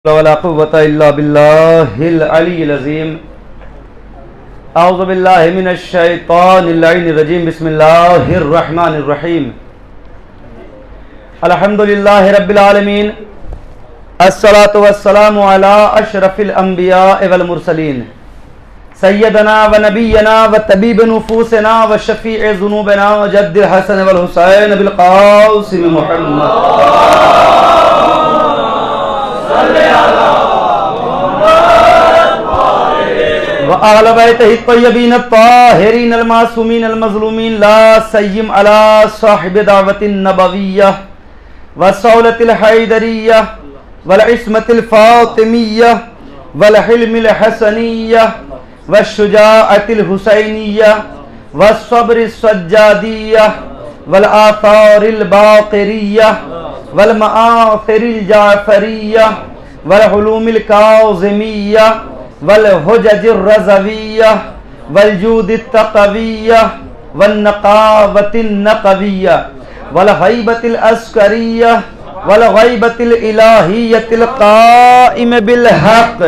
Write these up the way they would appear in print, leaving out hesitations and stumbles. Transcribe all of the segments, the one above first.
ولا قوة إلا بالله العلي العظيم. أعوذ بالله من الشيطان اللعين الرجيم. بسم الله الرحمن الرحيم. الحمد لله رب العالمين. الصلاة والسلام على أشرف الأنبياء والمرسلين سيدنا ونبينا وطبيب نفوسنا وشفيع ذنوبنا وجد الحسن والحسين بالقاسم محمد وآل بیتہ الطیبین الطاہرین المعصومین المظلومین لا سیم علی صاحب دعوت النبویہ والصولة الحیدریہ والعصمة الفاطمیہ والحلم الحسنیہ والشجاعة الحسینیہ والصبر السجادیہ والآثار الباقریہ والمآثر الجعفریہ والحلوم الکاظمیہ والحجج الرضویہ والجود التقویہ والنقاوة النقویہ والغیبة العسکریہ والغیبة الالہیة القائم بالحق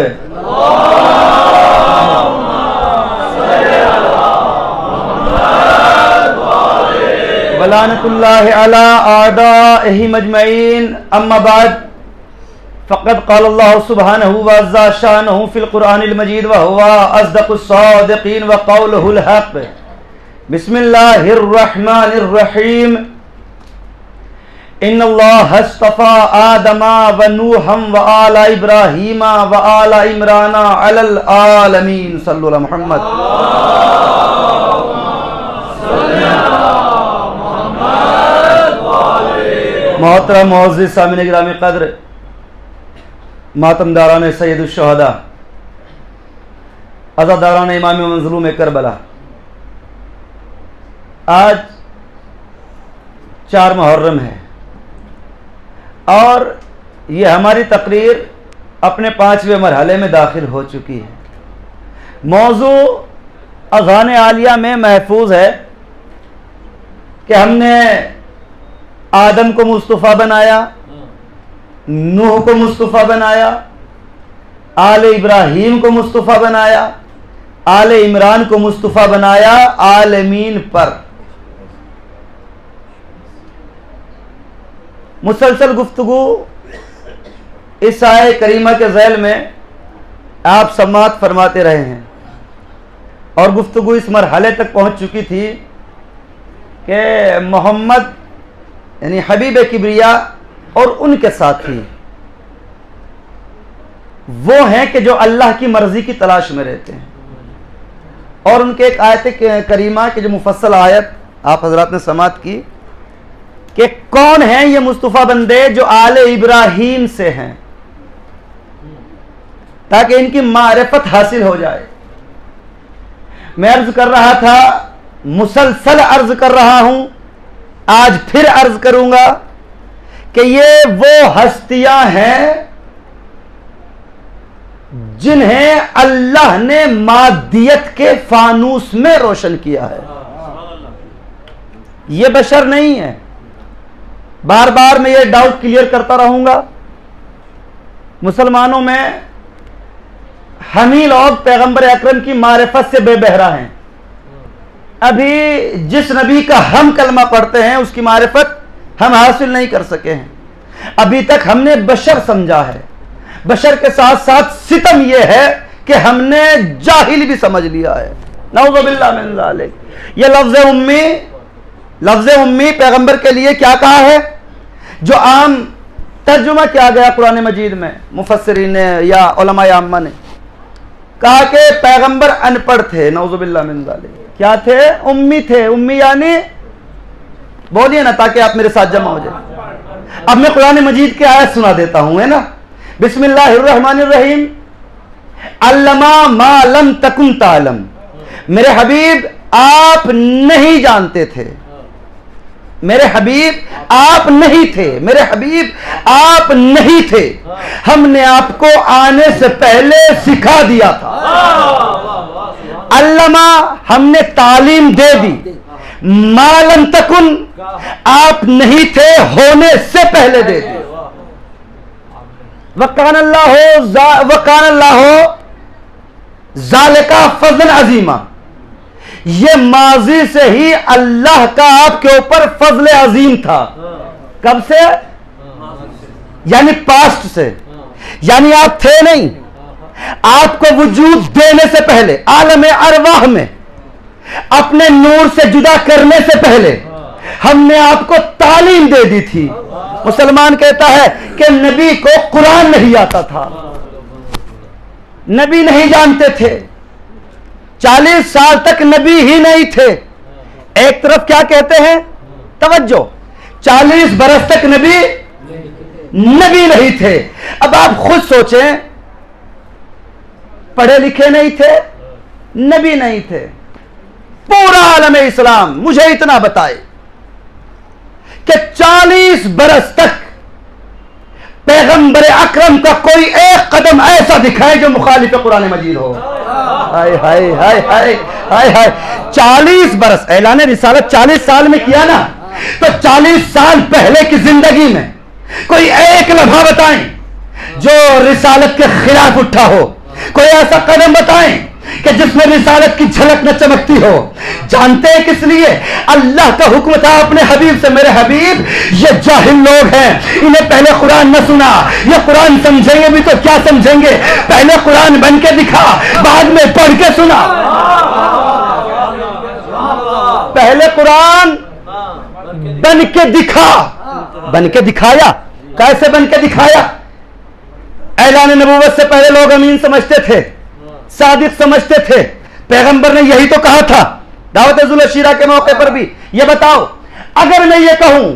ولعنۃ اللہ علی اعدائہ مجمعین. اما بعد فقد قال اللہ سبحانہ وعز شانہ فی القرآن المجید وہو اصدق الصادقین وقولہ الحق. بسم اللہ الرحمن الرحیم. ان اللہ اصطفى آدم ونوحا وآل ابراہیم وآل عمران علی العالمین. صلو علی محمد. محترم معزز سامعین گرامی قدر، ماتم داران سید الشہداء، عزاداران امام مظلوم کربلا، آج 4 محرم ہے اور یہ ہماری تقریر اپنے 5ویں مرحلے میں داخل ہو چکی ہے. موضوع اذان عالیہ میں محفوظ ہے کہ ہم نے آدم کو مصطفیٰ بنایا، نوح کو مصطفیٰ بنایا، آل ابراہیم کو مصطفیٰ بنایا، آل عمران کو مصطفیٰ بنایا عالمین پر. مسلسل گفتگو اس آیہ کریمہ کے ذیل میں آپ سماعت فرماتے رہے ہیں اور گفتگو اس مرحلے تک پہنچ چکی تھی کہ محمد یعنی حبیب کبریا اور ان کے ساتھی وہ ہیں کہ جو اللہ کی مرضی کی تلاش میں رہتے ہیں. اور ان کے ایک آیت کریمہ کی جو مفصل آیت آپ حضرات نے سماعت کی کہ کون ہیں یہ مصطفیٰ بندے جو آل ابراہیم سے ہیں، تاکہ ان کی معرفت حاصل ہو جائے. میں عرض کر رہا تھا، مسلسل عرض کر رہا ہوں، آج پھر عرض کروں گا کہ یہ وہ ہستیاں ہیں جنہیں اللہ نے مادیت کے فانوس میں روشن کیا ہے. یہ بشر نہیں ہے. بار بار میں یہ ڈاؤٹ کلیئر کرتا رہوں گا. مسلمانوں میں ہم ہی لوگ پیغمبر اکرم کی معرفت سے بے بہرا ہیں. ابھی جس نبی کا ہم کلمہ پڑھتے ہیں اس کی معرفت ہم حاصل نہیں کر سکے ہیں. ابھی تک ہم نے بشر سمجھا ہے. بشر کے ساتھ ساتھ ستم یہ ہے کہ ہم نے جاہل بھی سمجھ لیا ہے. نعوذ باللہ من ذالک. یہ لفظ امی پیغمبر کے لیے کیا کہا ہے؟ جو عام ترجمہ کیا گیا قرآن مجید میں مفسرین نے یا علماء عامہ نے کہا کہ پیغمبر ان پڑھ تھے. نعوذ باللہ من ذالک. کیا تھے؟ امی تھے. امی یعنی بولیے نا تاکہ آپ میرے ساتھ جمع ہو جائیں. اب میں قرآن مجید کی آیت سنا دیتا ہوں، ہے نا. بسم اللہ الرحمن الرحیم. علما ما لم تکن تعلم. میرے حبیب آپ نہیں جانتے تھے. میرے حبیب آپ نہیں تھے. میرے حبیب آپ نہیں تھے. ہم نے آپ کو آنے سے پہلے سکھا دیا تھا. علما ہم نے تعلیم دے دی. ما لم تکن آپ نہیں تھے، ہونے سے پہلے دے دی. وکان اللہ ذالکا فضل عظیما، یہ ماضی سے ہی اللہ کا آپ کے اوپر فضل عظیم تھا. کب سے؟ یعنی پاسٹ سے، یعنی آپ تھے نہیں. آپ کو وجود دینے سے پہلے، عالم ارواح میں اپنے نور سے جدا کرنے سے پہلے ہم نے آپ کو تعلیم دے دی تھی. مسلمان کہتا ہے کہ نبی کو قرآن نہیں آتا تھا، نبی نہیں جانتے تھے، 40 سال تک نبی ہی نہیں تھے. ایک طرف کیا کہتے ہیں؟ توجہ، 40 برس تک نبی نہیں تھے. اب آپ خود سوچیں، پڑھے لکھے نہیں تھے، نبی نہیں تھے، پورا عالم اسلام مجھے اتنا بتائے کہ 40 برس تک پیغمبر اکرم کا کوئی ایک قدم ایسا دکھائے جو مخالف قرآن مجید ہو. ہائے ہائے ہائے ہائے ہائے ہائے 40 برس اعلان رسالت 40 سال میں کیا نا، تو 40 سال پہلے کی زندگی میں کوئی ایک لمحہ بتائیں جو رسالت کے خلاف اٹھا ہو. کوئی ایسا قدم بتائیں کہ جس میں رسالت کی جھلک نہ چمکتی ہو. جانتے ہیں کس لیے؟ اللہ کا حکم تھا اپنے حبیب سے، میرے حبیب یہ جاہل لوگ ہیں، انہیں پہلے قرآن نہ سنا، یہ قرآن سمجھیں گے بھی تو کیا سمجھیں گے، پہلے قرآن بن کے دکھا، بعد میں پڑھ کے سنا. پہلے قرآن بن کے دکھا. بن کے دکھایا. کیسے بن کے دکھایا؟ اعلان نبوت سے پہلے لوگ امین سمجھتے تھے، صادق سمجھتے تھے. پیغمبر نے یہی تو کہا تھا دعوت ذوالعشیرہ کے موقع پر بھی. یہ بتاؤ، اگر میں یہ کہوں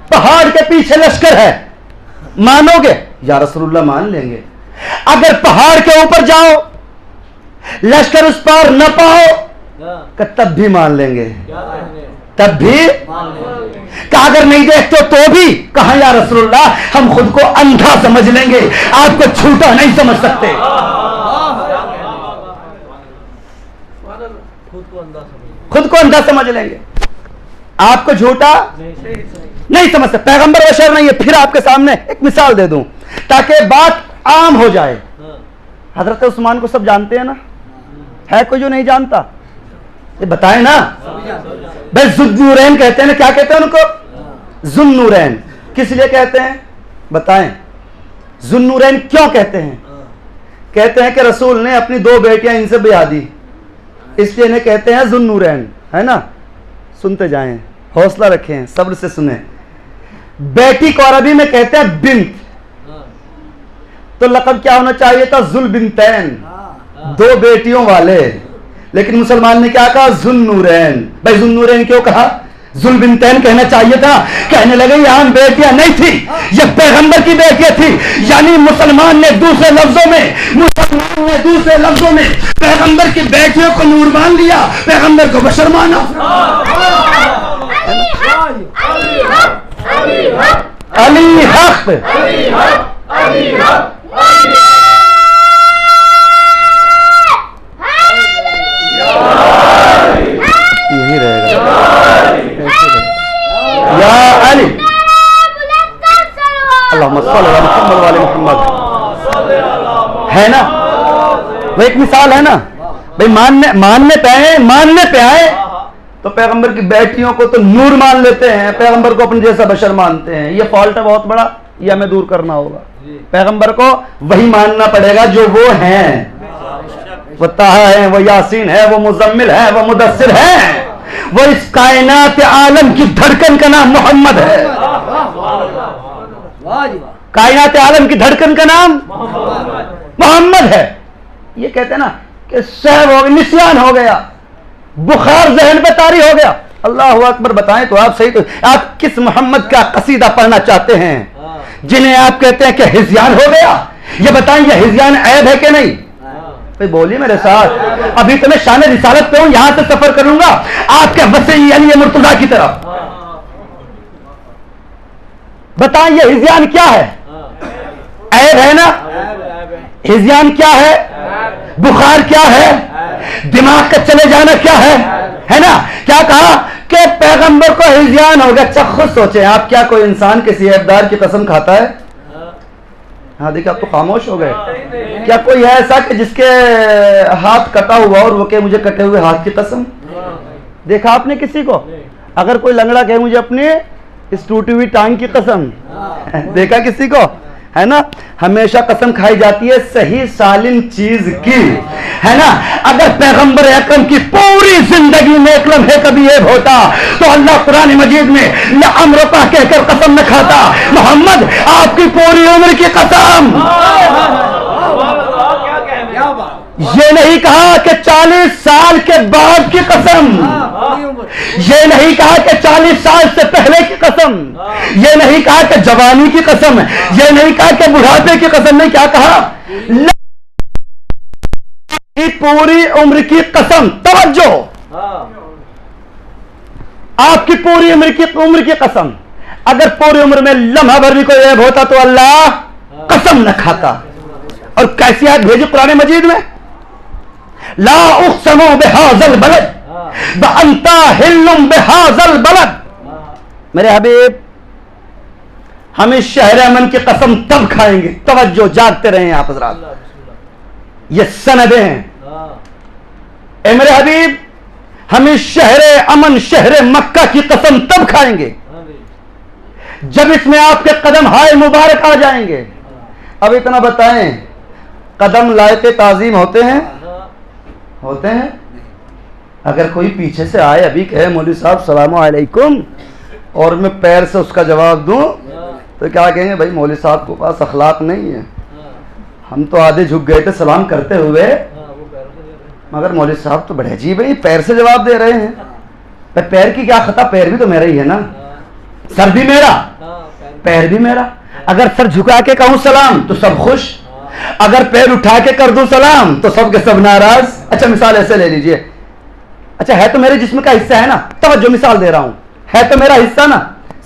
پہاڑ کے پیچھے لشکر ہے، مانو گے؟ یا رسول اللہ مان لیں گے. اگر پہاڑ کے اوپر جاؤ، لشکر اس پار نہ پاؤ، کہ تب بھی مان لیں گے. تب بھی کہا اگر نہیں دیکھتے تو بھی. کہا یا رسول اللہ ہم خود کو اندھا سمجھ لیں گے، آپ کو جھوٹا نہیں سمجھ سکتے. خود کو اندھا سمجھ لیں گے، آپ کو جھوٹا نہیں سمجھ سکتے. پیغمبر بشر نہیں ہے. پھر آپ کے سامنے ایک مثال دے دوں تاکہ بات عام ہو جائے. حضرت عثمان کو سب جانتے ہیں نا؟ ہے کوئی جو نہیں جانتا؟ یہ بتائیں نا. بھائی ذوالنورین کہتے ہیں نا. کیا کہتے ہیں ان کو؟ ذوالنورین. کس لیے کہتے ہیں بتائیں؟ ذوالنورین کیوں کہتے ہیں؟ کہتے ہیں کہ رسول نے اپنی 2 بیٹیاں ان سے بیاہ دی، اس لیے انہیں کہتے ہیں ذوالنورین. ہے نا؟ سنتے جائیں، حوصلہ رکھیں، صبر سے سنیں. بیٹی کو عربی میں کہتے ہیں بنت. تو لقب کیا ہونا چاہیے تھا؟ ذوالبنتین، 2 بیٹیوں والے. لیکن مسلمان نے کیا کہا؟ ذوالنورین. بھائی ذوالنورین کیوں کہا؟ ذوالبنتین کہنا چاہیے تھا. کہنے لگے یہاں بیٹیاں نہیں تھی، یہ پیغمبر کی بیٹیاں تھی. یعنی مسلمان نے دوسرے لفظوں میں پیغمبر کی بیٹیوں کو نور مان لیا، پیغمبر کو بشر مانا. علی حق. یہی رہے گا یا علی. اللہم صلی علی محمد وعلی محمد. ہے نا؟ وہ ایک مثال ہے نا. بھئی ماننے پہ آئے تو پیغمبر کی بیٹیوں کو تو نور مان لیتے ہیں، پیغمبر کو اپنے جیسا بشر مانتے ہیں. یہ فالٹ ہے بہت بڑا، یہ ہمیں دور کرنا ہوگا. پیغمبر کو وہی ماننا پڑے گا جو وہ ہیں. وہ طٰہٰ ہے، وہ یاسین ہے، وہ مزمل ہے، وہ مدثر ہے. وہ اس کائنات عالم کی دھڑکن کا نام محمد ہے. کائنات عالم کی دھڑکن کا نام محمد ہے. یہ کہتے ہیں نا کہ سہو ہو گیا، نسیان ہو گیا، بخار ذہن پہ طاری ہو گیا. اللہ اکبر. بتائیں تو آپ صحیح، تو آپ کس محمد کا قصیدہ پڑھنا چاہتے ہیں جنہیں آپ کہتے ہیں کہ ہذیان ہو گیا؟ یہ بتائیں یہ ہذیان عیب ہے کہ نہیں؟ بھئی بولیے میرے ساتھ. ابھی تو میں شان رسالت پہ ہوں، یہاں سے سفر کروں گا آپ کے وسیع علی مرتضیٰ کی طرف. بتائیں یہ ہذیان کیا ہے؟ عیب ہے نا؟ ہذیان کیا ہے؟ بخار کیا ہے؟ دماغ کا چلے جانا کیا ہے نا؟ کیا کہا کہ پیغمبر کو ہذیان ہو گیا. اچھا خود سوچیں آپ، کیا کوئی انسان کسی عیبدار کی قسم کھاتا ہے؟ ہاں دیکھیں آپ تو خاموش ہو گئے. کیا کوئی ہے ایسا کہ جس کے ہاتھ کٹا ہوا اور وہ کہ مجھے کٹے ہوئے ہاتھ کی قسم؟ دیکھا آپ نے کسی کو؟ اگر کوئی لنگڑا کہ مجھے اپنی اس ٹوٹی ہوئی ٹانگ کی قسم؟ دیکھا کسی کو؟ ہے نا. ہمیشہ قسم کھائی جاتی ہے صحیح سالم چیز کی, ہے نا. اگر پیغمبر اکرم کی پوری زندگی میں ایک لمحے کبھی عیب ہوتا تو اللہ قرآن مجید میں لعمرک کہہ کر قسم نہ کھاتا. محمد آپ کی پوری عمر کی قسم. یہ نہیں کہا کہ 40 سال کے بعد کی قسم, یہ نہیں کہا کہ 40 سال سے پہلے کی قسم, یہ نہیں کہا کہ جوانی کی قسم, یہ نہیں کہا کہ بڑھاپے کی قسم. نہیں, کیا کہا؟ پوری عمر کی قسم. توجہ, آپ کی پوری عمر کی قسم. اگر پوری عمر میں لمحہ بھر بھی کوئی عیب ہوتا تو اللہ قسم نہ کھاتا. اور کیسی آیت بھیجی قرآن مجید میں؟ لا اقسم بہذا البلد وانت حل بہذا البلد. میرے حبیب, ہم اس شہر امن کی قسم تب کھائیں گے. توجہ, جاگتے رہیں آپ حضرات, یہ سندیں ہیں. اے میرے حبیب, ہم اس شہر امن, شہر مکہ کی قسم تب کھائیں گے جب اس میں آپ کے قدم ہائے مبارک آ جائیں گے. اب اتنا بتائیں, قدم لائق تعظیم ہوتے ہیں؟ ہوتے ہیں؟ اگر کوئی پیچھے سے آئے ابھی کہے مولوی صاحب السلام علیکم اور میں پیر سے اس کا جواب دوں تو کیا کہیں گے؟ بھائی مولوی صاحب کے پاس اخلاق نہیں ہے. ہم تو آدھے جھک گئے تھے سلام کرتے ہوئے, مگر مولوی صاحب تو بڑے عجیب ہے, پیر سے جواب دے رہے ہیں. پیر کی کیا خطا؟ پیر بھی تو میرا ہی ہے نا. سر بھی میرا, پیر بھی میرا. اگر سر جھکا کے کہوں سلام تو سب خوش, اگر پیر اٹھا کے کر دوں سلام تو سب کے سب ناراض. اچھا مثال ایسے لے لیجئے, اچھا ہے تو میرے جسم کا حصہ ہے نا. توجہ, مثال دے رہا ہوں, ہے تو میرا حصہ نا,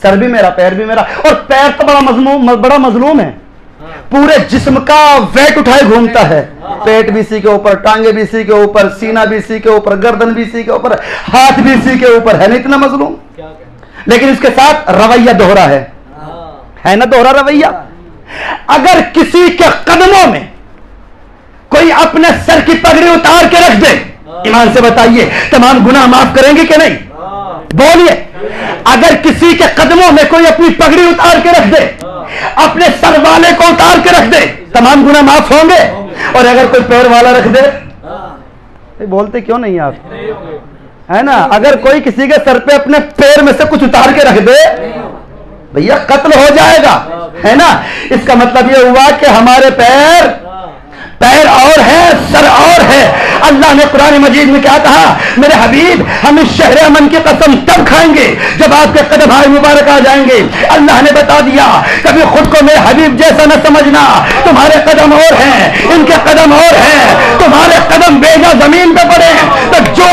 سر بھی میرا, پیر بھی میرا. اور پیر تو بڑا مظلوم ہے, پورے جسم کا ویٹ اٹھائے گھومتا ہے. پیٹ بھی اسی کے اوپر, ٹانگیں بھی اسی کے اوپر, سینہ بھی اسی کے اوپر, گردن بھی اسی کے اوپر, ہاتھ بھی اسی کے اوپر. ہے نا اتنا مظلوم؟ لیکن اس کے ساتھ رویہ دوہرا ہے نا, دوہرا رویہ. اگر کسی کے قدموں میں کوئی اپنے سر کی پگڑی اتار کے رکھ دے, ایمان سے بتائیے تمام گناہ معاف کریں گے کہ نہیں؟ بولیے. اگر کسی کے قدموں میں کوئی اپنی پگڑی اتار کے رکھ دے, اپنے سر والے کو اتار کے رکھ دے, تمام گناہ معاف ہوں گے. اور اگر کوئی پیر والا رکھ دے, بولتے کیوں نہیں آپ؟ ہے نا, اگر کوئی کسی کے سر پہ اپنے پیر میں سے کچھ اتار کے رکھ دے, بھیا قتل ہو جائے گا. ہے نا. اس کا مطلب یہ ہوا کہ ہمارے پیر اور ہے, سر اور ہے. اللہ نے قرآن مجید میں کیا کہا؟ میرے حبیب, ہم اس شہر امن کی قسم تب کھائیں گے جب آپ کے قدم ہائے مبارک آ جائیں گے. اللہ نے بتا دیا, کبھی خود کو میرے حبیب جیسا نہ سمجھنا. تمہارے قدم اور ہیں, ان کے قدم اور ہیں. تمہارے قدم بیجا زمین پہ پڑے تو جو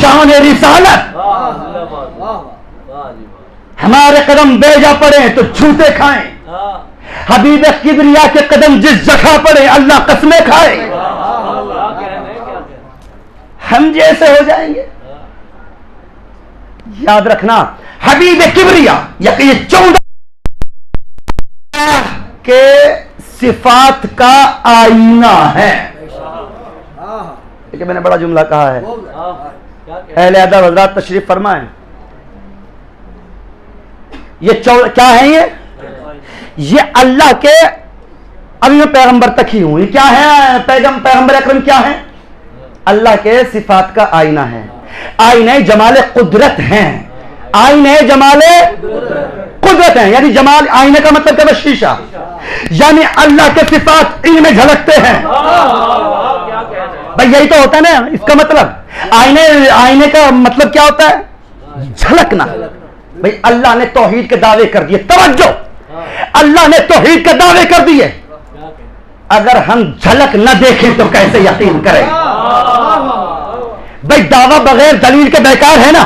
شان رسالت. ہمارے قدم بیجا پڑے تو جھوٹے کھائیں, حبیب کبریا کے قدم جس جگہ پڑے اللہ قسمیں کھائے. ہم جیسے ہو جائیں گے. یاد رکھنا, حبیب کبریا یہ 14 کے صفات کا آئینہ ہے. میں نے بڑا جملہ کہا ہے, اہل ادب حضرات تشریف فرمائیں. یہ کیا ہے؟ یہ اللہ کے, ابھی میں پیغمبر تک ہی ہوں, یہ کیا ہے؟ پیغمبر اکرم کیا ہے؟ اللہ کے صفات کا آئینہ ہے. آئینہ جمال قدرت ہیں, آئینہ جمال قدرت ہیں. یعنی جمال آئینہ کا مطلب کیا؟ شیشہ. یعنی اللہ کے صفات ان میں جھلکتے ہیں. بھائی یہی تو ہوتا ہے نا اس کا مطلب. آئینے کا مطلب کیا ہوتا ہے؟ جھلکنا. بھائی اللہ نے توحید کے دعوے کر دیے. توجہ, اللہ نے توحید کے دعوے کر دیے، اگر ہم جھلک نہ دیکھیں تو کیسے یقین کریں؟ بھائی دعویٰ بغیر دلیل کے بیکار ہے نا،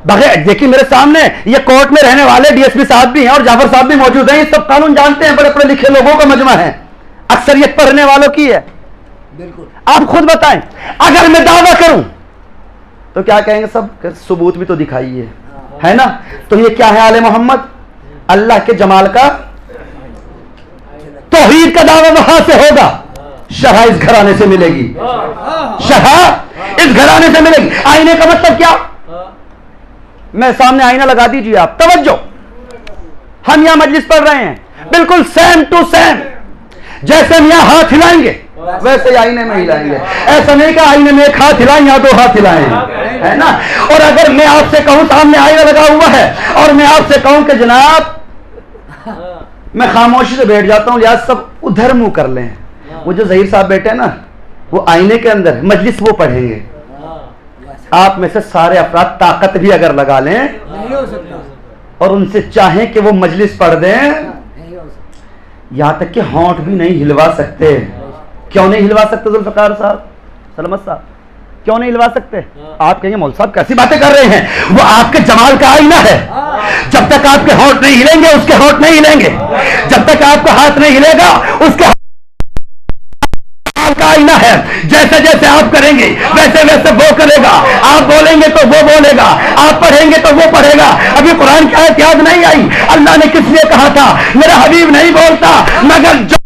بغیر دیکھیے میرے سامنے یہ کورٹ میں رہنے والے ڈی ایس پی صاحب بھی ہیں اور جعفر صاحب بھی موجود ہیں، یہ سب قانون جانتے ہیں، بڑے پڑھے لکھے لوگوں کا مجمع ہے، اکثریت پڑھنے والوں کی ہے۔ آپ خود بتائیں اگر میں دعویٰ کروں تو کیا کہیں گے سب؟ ثبوت بھی تو دکھائیے، ہے نا؟ تو یہ کیا ہے آل محمد؟ اللہ کے جمال کا، توحید کا دعویٰ وہاں سے ہوگا، شرح اس گھرانے سے ملے گی، شرح اس گھرانے سے ملے گی۔ آئینے کا مطلب کیا؟ میں سامنے آئینہ لگا دیجیے، آپ توجہ، ہم یہاں مجلس پڑھ رہے ہیں بالکل سیم ٹو سیم، جیسے ہم یہاں ہاتھ ہلائیں گے ویسے آئینے میں ہلائیں گے، ایسا نہیں کہ آئینے میں ایک ہاتھ ہلائیں یا دو ہاتھ ہلائیں، ہے نا؟ اور اگر میں آپ سے کہوں سامنے آئینہ لگا ہوا ہے اور میں آپ سے کہوں کہ جناب میں خاموشی سے بیٹھ جاتا ہوں، لہٰذا سب ادھر منہ کر لیں، وہ جو ظہیر صاحب بیٹھے ہیں نا وہ آئینے کے اندر مجلس وہ پڑھیں گے، آپ میں سے سارے افراد طاقت بھی اگر لگا لیں اور ان سے چاہیں کہ وہ مجلس پڑھ دیں، یہاں تک کہ ہونٹ بھی نہیں ہلوا سکتے۔ کیوں نہیں ہلوا سکتے ذوالفقار صاحب، سلمت صاحب، کیوں نہیں ہلوا سکتے؟ آپ کہیں گے مول صاحب کیسی باتیں کر رہے ہیں، وہ آپ کے جمال کا آئینہ ہے، جب تک آپ کے ہونٹ نہیں ہلیں گے اس کے ہونٹ نہیں ہلیں گے، جب تک آپ کا ہاتھ نہیں ہلے گا اس کے کا آئینہ ہے، جیسے جیسے آپ کریں گے ویسے ویسے وہ کرے گا، آپ بولیں گے تو وہ بولے گا، آپ پڑھیں گے تو وہ پڑھے گا۔ ابھی قرآن کی آیت یاد نہیں آئی، اللہ نے کس لیے کہا تھا میرا حبیب نہیں بولتا مگر جو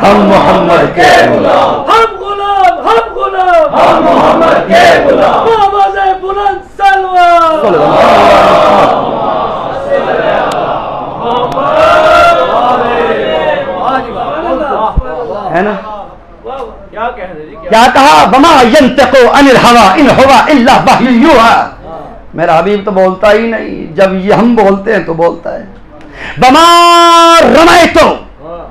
ہم محمد کے غلام، ہم غلام، ہم غلام، ہم محمد کے غلام، آواز بلند سلوات ہے نا؟ کیا کہا؟ وما ينطق عن الهوى ان هو الا وحی یوحی، میرا حبیب تو بولتا ہی نہیں، جب یہ ہم بولتے ہیں تو بولتا ہے۔ وما رمیت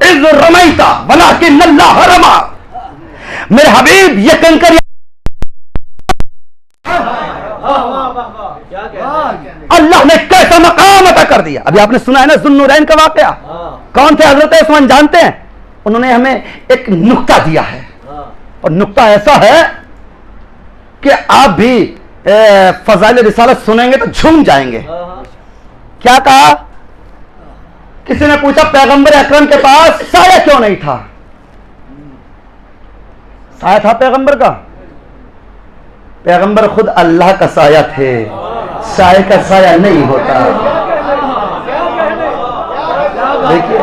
اذ رمیت ولکن اللہ رمی، میرے حبیب یہ کنکر اللہ نے کیسا مقام عطا کر دیا۔ ابھی آپ نے سنا ہے نا ذو النورین کا واقعہ، کون تھے؟ حضرت عثمان، جانتے ہیں؟ انہوں نے ہمیں ایک نکتہ دیا ہے اور نکتہ ایسا ہے کہ آپ بھی فضائل رسالت سنیں گے تو جھوم جائیں گے۔ کیا کہا؟ کسی نے پوچھا پیغمبر اکرم کے پاس سایہ کیوں نہیں تھا؟ سایہ تھا پیغمبر کا؟ پیغمبر خود اللہ کا سایہ تھے، سایہ کا سایہ نہیں ہوتا۔ دیکھیے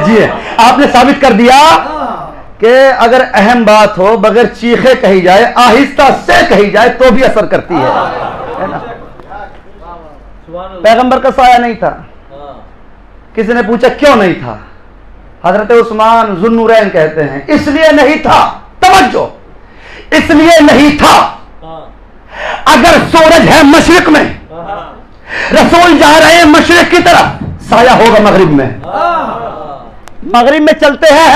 جی آپ نے ثابت کر دیا کہ اگر اہم بات ہو بغیر چیخے کہی جائے، آہستہ سے کہی جائے تو بھی اثر کرتی ہے نا؟ پیغمبر کا سایہ نہیں تھا۔ کسی نے پوچھا کیوں نہیں تھا؟ حضرت عثمان ذو النورین کہتے ہیں اس لیے نہیں تھا، توجہ، اس لیے نہیں تھا اگر سورج ہے مشرق میں، رسول جا رہے ہیں مشرق کی طرف، سایہ ہوگا مغرب میں، مغرب میں چلتے ہیں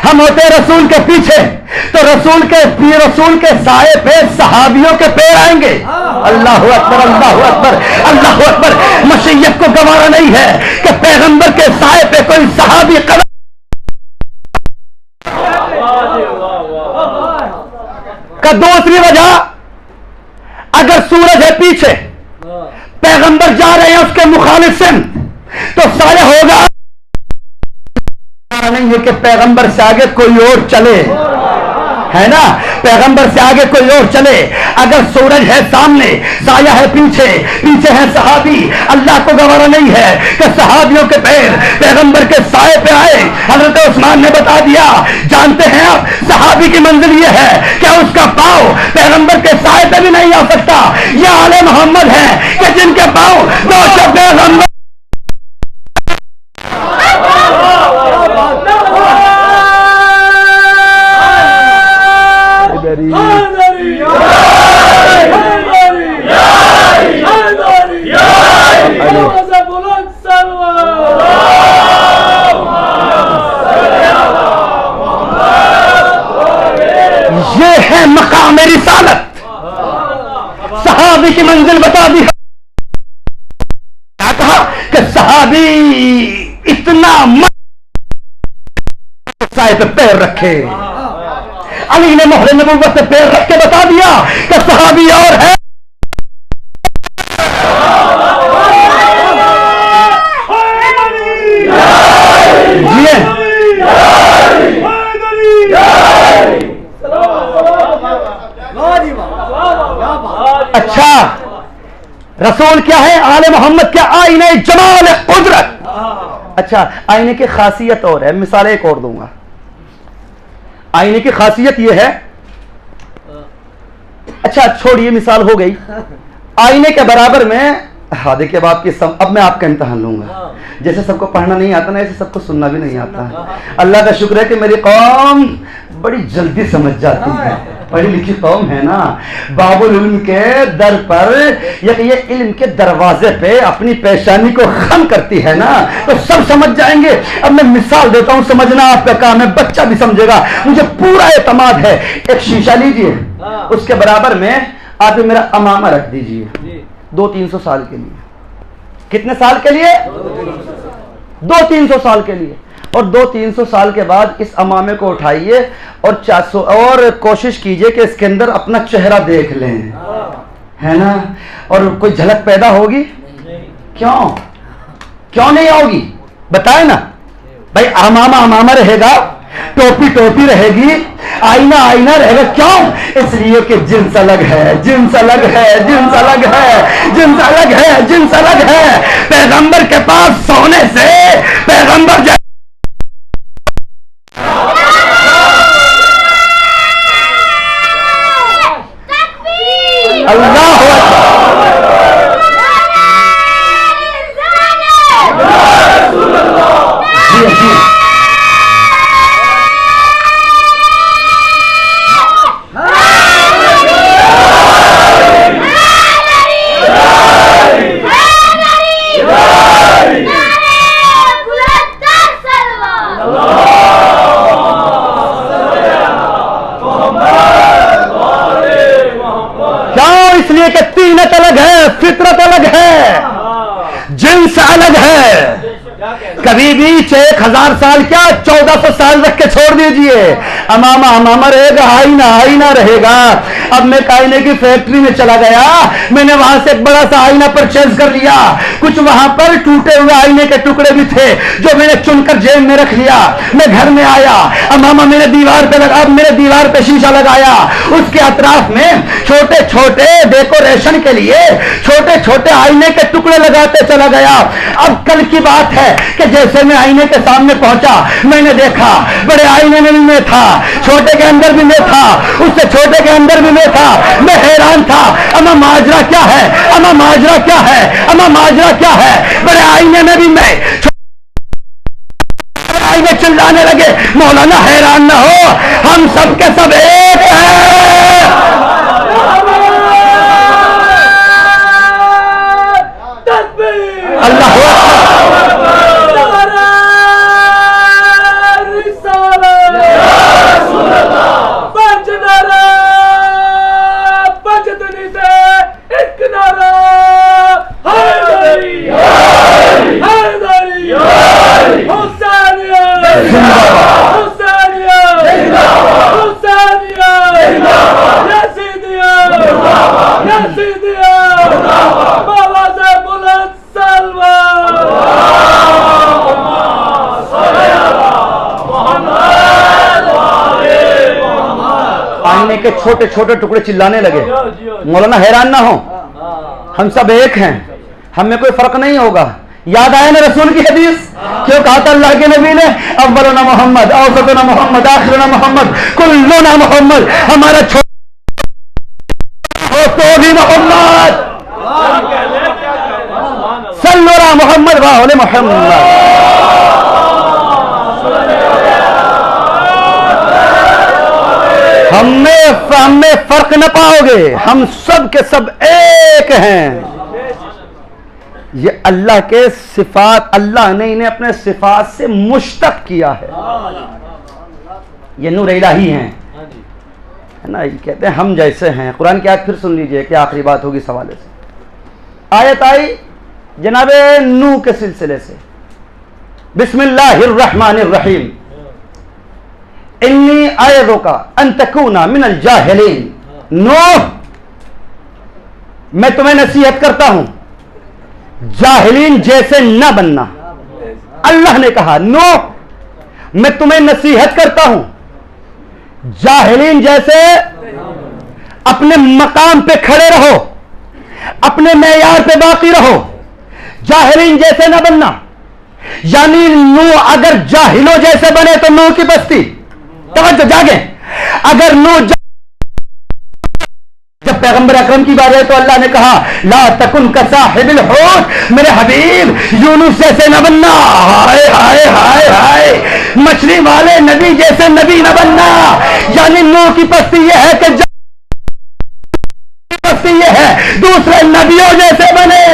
ہم ہوتے ہیں رسول کے پیچھے تو رسول کے سائے پہ صحابیوں کے پیر آئیں گے۔ اللہ اکبر، اللہ اکبر، اللہ اکبر۔ مشیت کو گوارا نہیں ہے کہ پیغمبر کے سائے پہ کوئی صحابی قدم۔ کا دوسری وجہ، اگر سورج ہے پیچھے، پیغمبر جا رہے ہیں اس کے مخالف سمت، تو سایہ ہوگا نہیں ہے کہ پیغمبر سے آگے کوئی اور چلے، ہے نا؟ پیغمبر سے آگے کوئی اور چلے۔ اگر سورج ہے سامنے، سایہ ہے پیچھے، پیچھے ہے صحابی، اللہ کو گوارا نہیں ہے کہ صحابیوں کے پیر پیغمبر کے سائے پہ آئے۔ حضرت عثمان نے بتا دیا، جانتے ہیں آپ صحابی کی منزل یہ ہے کہ اس کا پاؤں پیغمبر کے سائے پہ بھی نہیں آ سکتا۔ یہ آل محمد ہے کہ جن کے پاؤں دوش پیغمبر صحابی کی منزل بتا دی. کیا کہا کہ صحابی اتنا سائے پہ پیر رکھے. علی نے مہر نبوت پہ پیر رکھ کے بتا دیا کہ صحابی اور ہے. اچھا رسول کیا ہے؟ آل محمد کیا؟ آئینہ جمال قدرت. اچھا آئینے کی خاصیت اور ہے، مثال ایک اور دوں گا. آئینے کی خاصیت یہ ہے، اچھا چھوڑیے مثال ہو گئی. آئینے کے برابر میں دیکھیے اب آپ کی اب میں آپ کا امتحان لوں گا. جیسے سب کو پڑھنا نہیں آتا نا، ایسے سب کو سننا بھی نہیں آتا. اللہ کا شکر ہے کہ میری قوم بڑی جلدی سمجھ جاتی ہے، پڑھی لکھی قوم ہے نا. باب العلم کے در پر یہ علم کے دروازے پہ اپنی پیشانی کو خم کرتی ہے نا، تو سب سمجھ جائیں گے. اب میں مثال دیتا ہوں، سمجھنا آپ کا کام ہے، بچہ بھی سمجھے گا، مجھے پورا اعتماد ہے. ایک شیشہ لیجئے، اس کے برابر میں آپ میرا امامہ رکھ دیجئے 200-300 سال کے لیے. کتنے سال کے لیے؟ 200-300 سال کے لیے. اور 200-300 سال کے بعد اس امامے کو اٹھائیے اور کوشش کیجئے کہ اس کے اندر اپنا چہرہ دیکھ لیں، ہے نا؟ اور کوئی جھلک پیدا ہوگی؟ کیوں نہیں ہوگی؟ بتائیں نا بھائی. امامہ رہے گا، ٹوپی رہے گی، آئینہ رہے گا. کیوں؟ اس لیے کہ جنس الگ ہے. پیغمبر کے پاس سونے سے پیغمبر اللہ کہ تینت الگ ہے، فطرت الگ ہے، جنس الگ ہے. کبھی بھی 1000 سال کیا 1400 سال رکھ کے چھوڑ دیجئے. امامہ رہے گا، آئینہ رہے گا. اب میں آئینے کی فیکٹری میں چلا گیا، میں نے وہاں سے ایک بڑا سا آئینہ پرچیز کر لیا. کچھ وہاں پر ٹوٹے ہوئے آئینے کے ٹکڑے بھی تھے جو میں نے چن کر جیب میں رکھ لیا. میں گھر میں آیا، امامہ میرے دیوار پہ لگا. اب میرے دیوار پہ شیشہ لگایا، اس کے اطراف میں چھوٹے چھوٹے ڈیکوریشن کے لیے چھوٹے چھوٹے آئینے کے ٹکڑے لگاتے چلا گیا. اب کل کی بات ہے کہ جیسے میں آئینے کے سامنے پہنچا، میں نے دیکھا بڑے آئینے میں بھی میں تھا، چھوٹے کے اندر بھی میں تھا، اس سے چھوٹے کے اندر بھی میں تھا. میں حیران تھا، اما ماجرا کیا ہے؟ بڑے آئینے میں بھی میں. آئینے چلانے لگے، مولانا حیران نہ ہو، ہم سب کے سب ایک ہیں. اللہ آئینے کے چھوٹے چھوٹے ٹکڑے چلانے لگے. مولانا حیران نہ ہو، ہم سب ایک ہیں، ہم میں کوئی فرق نہیں ہوگا. یاد آیا نا رسول کی حدیث؟ کیوں کہا تھا اللہ کے نبی نے اولنا محمد، اوسطنا محمد، آخرنا محمد، کلنا محمد. ہمارا تو بھی محمد. صلو علی محمد و آل محمد. ہم میں فرق نہ پاؤ گے، ہم سب کے سب ایک ہیں. یہ اللہ کے صفات، اللہ نے انہیں اپنے صفات سے مشتق کیا ہے. یہ نور الہی ہیں. ہے نا, یہ کہتے ہیں ہم جیسے ہیں. قرآن کی آیت پھر سن لیجئے کہ آخری بات ہوگی اس حوالے سے. آیت آئی جناب نوح کے سلسلے سے, بسم اللہ الرحمن الرحیم, انی اعظک ان تکون من الجاہلین. نوح میں تمہیں نصیحت کرتا ہوں جاہلین جیسے نہ بننا. اللہ نے کہا نوح میں تمہیں نصیحت کرتا ہوں جاہلین جیسے اپنے مقام پہ کھڑے رہو, اپنے معیار پہ باقی رہو, جاہلین جیسے نہ بننا. یعنی نوح اگر جاہلوں جیسے بنے تو نوح کی بستی. توجہ جاگیں, اگر نوح جب پیغمبر اکرم کی بات ہے تو اللہ نے کہا لا تکن کصاحب الحوت, میرے حبیب یونس جیسے نہ بننا. ہائے ہائے ہائے ہائے, مچھلی والے نبی جیسے نبی نہ بننا. یعنی نوح کی پستی یہ ہے کہ پستی یہ ہے دوسرے نبیوں جیسے بنے.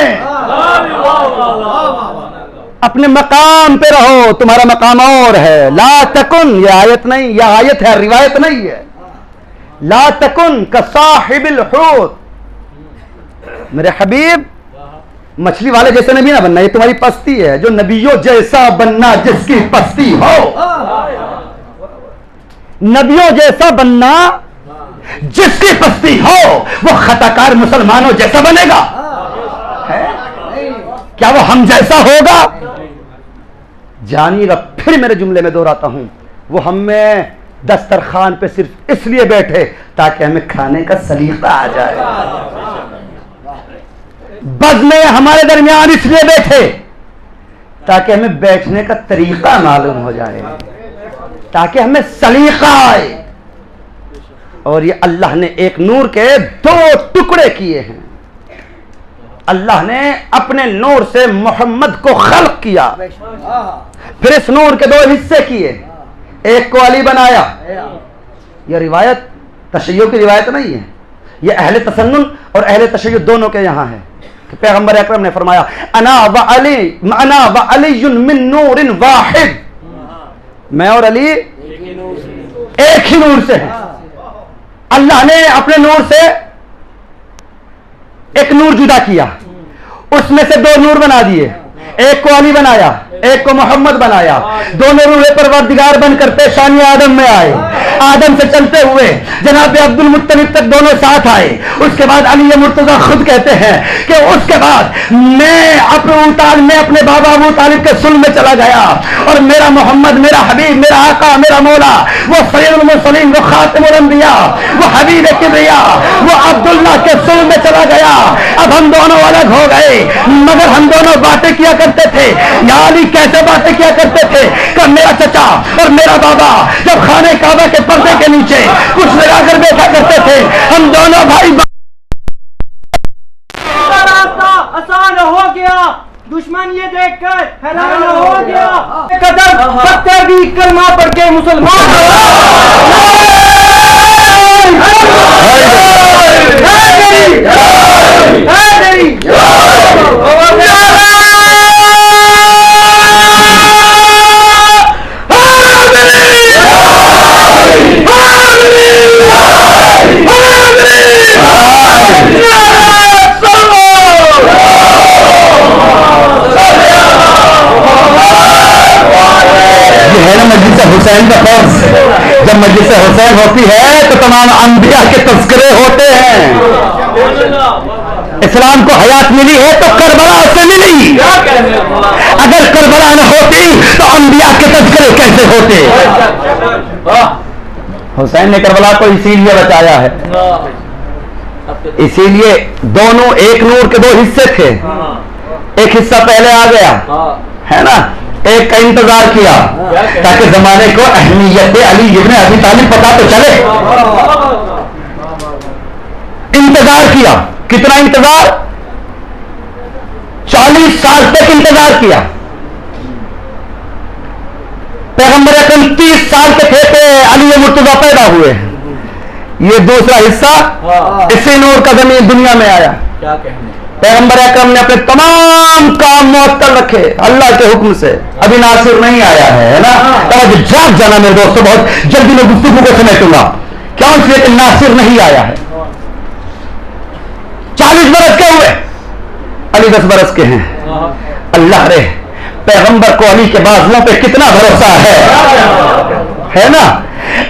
اپنے مقام پہ رہو, تمہارا مقام اور ہے. لا تکن, یہ آیت نہیں, یہ آیت ہے, روایت نہیں ہے. لا تکن کصاحب الحوت, میرے حبیب مچھلی والے جیسے نبی نہ بننا. یہ تمہاری پستی ہے. جو نبیوں جیسا بننا جس کی پستی ہو, نبیوں جیسا بننا جس کی پستی ہو وہ خطا کار مسلمانوں جیسا بنے گا. کیا وہ ہم جیسا ہوگا؟ جانیے گا. پھر میرے جملے میں دوہراتا ہوں, وہ ہم میں دسترخوان پہ صرف اس لیے بیٹھے تاکہ ہمیں کھانے کا سلیقہ آ جائے. بز میں ہمارے درمیان اس لیے بیٹھے تاکہ ہمیں بیٹھنے کا طریقہ معلوم ہو جائے, تاکہ ہمیں سلیقہ آئے. اور یہ اللہ نے ایک نور کے دو ٹکڑے کیے ہیں. اللہ نے اپنے نور سے محمد کو خلق کیا, پھر اس نور کے دو حصے کیے, ایک کو علی بنایا. یہ روایت تشیع کی روایت نہیں ہے, یہ اہل تسنن اور اہل تشیع دونوں کے یہاں ہے کہ پیغمبر اکرم نے فرمایا انا و علی من نور واحد, میں اور علی ایک ہی نور سے ہیں. اللہ نے اپنے نور سے ایک نور جدا کیا, اس میں سے دو نور بنا دیے, ایک کو علی بنایا, ایک کو محمد بنایا. دونوں روح پروردگار بن کر پیشانی آدم میں آئے. آدم سے چلتے ہوئے جناب عبد المطلب تک دونوں ساتھ آئے. اس کے بعد علی مرتضیٰ خود کہتے ہیں کہ اس کے بعد میں اپنے بابا ابو طالب کے سل میں چلا گیا, اور میرا محمد, میرا حبیب, میرا آقا, میرا مولا, وہ سید المرسلین, وہ خاتم الانبیاء, وہ حبیب کبریا, وہ عبداللہ کے سل میں چلا گیا. اب ہم دونوں الگ ہو گئے, مگر ہم دونوں باتیں کیا کرتے تھے. یا علی کیسے باتیں کیا کرتے تھے کہ میرا چچا اور میرا بابا جب خانہ کعبہ کے پردے کے نیچے کچھ لگا کر بیٹھا کرتے تھے, ہم دونوں بھائی راستہ آسان ہو گیا, دشمن یہ دیکھ کر حیران ہو گیا. قدر پتھر بھی کلمہ پڑھ کے مسلمان حسین کا فرض. جب مجلس حسین ہوتی ہے تو تمام انبیاء کے تذکرے ہوتے ہیں. اسلام کو حیات ملی ہے تو کربلا سے ملی. اگر کربلا نہ ہوتی تو انبیاء کے تذکرے کیسے ہوتے؟ حسین نے کربلا کو اسی لیے بچایا ہے, اسی لیے دونوں ایک نور کے دو حصے تھے. ایک حصہ پہلے آ گیا ہے نا, ایک کا انتظار کیا تاکہ زمانے کو اہمیت علی ابن ابی طالب پتہ تو چلے. انتظار کیا, کتنا انتظار, 40 سال تک انتظار کیا. پیغمبر اکرم 30 سال کے تھے کہ علی مرتضیٰ پیدا ہوئے. یہ دوسرا حصہ اسی نور کا زمین دنیا میں آیا. پیغمبر اکرم نے اپنے تمام کام معطل رکھے اللہ کے حکم سے. ابھی ناصر نہیں آیا ہے نا, توجہ جاگ جانا میرے دوستو, بہت جلدی میں گفتگو کو سمیٹوں گا کیوں؟ اس لیے کہ ناصر نہیں آیا ہے. 40 برس کے ہوئے، علی 10 برس کے ہیں. اللہ رے پیغمبر کو علی کے بازوؤں پہ کتنا بھروسہ ہے نا.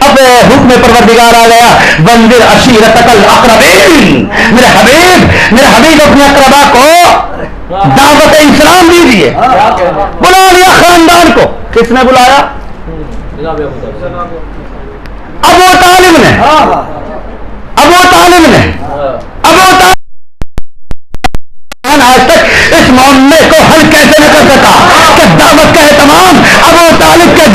اب حکم پروردگار آ گیا، وانذر عشیرتک الاقربین. میرے حبیب اپنے اقربا کو دعوت اسلام دیجیے. بلا لیا خاندان کو. کس نے بلایا؟ ابو طالب نے. آج تک اس معاملے کو حل کیسے نہ کر سکا کہ دعوت کا اہتمام ابو طالب کے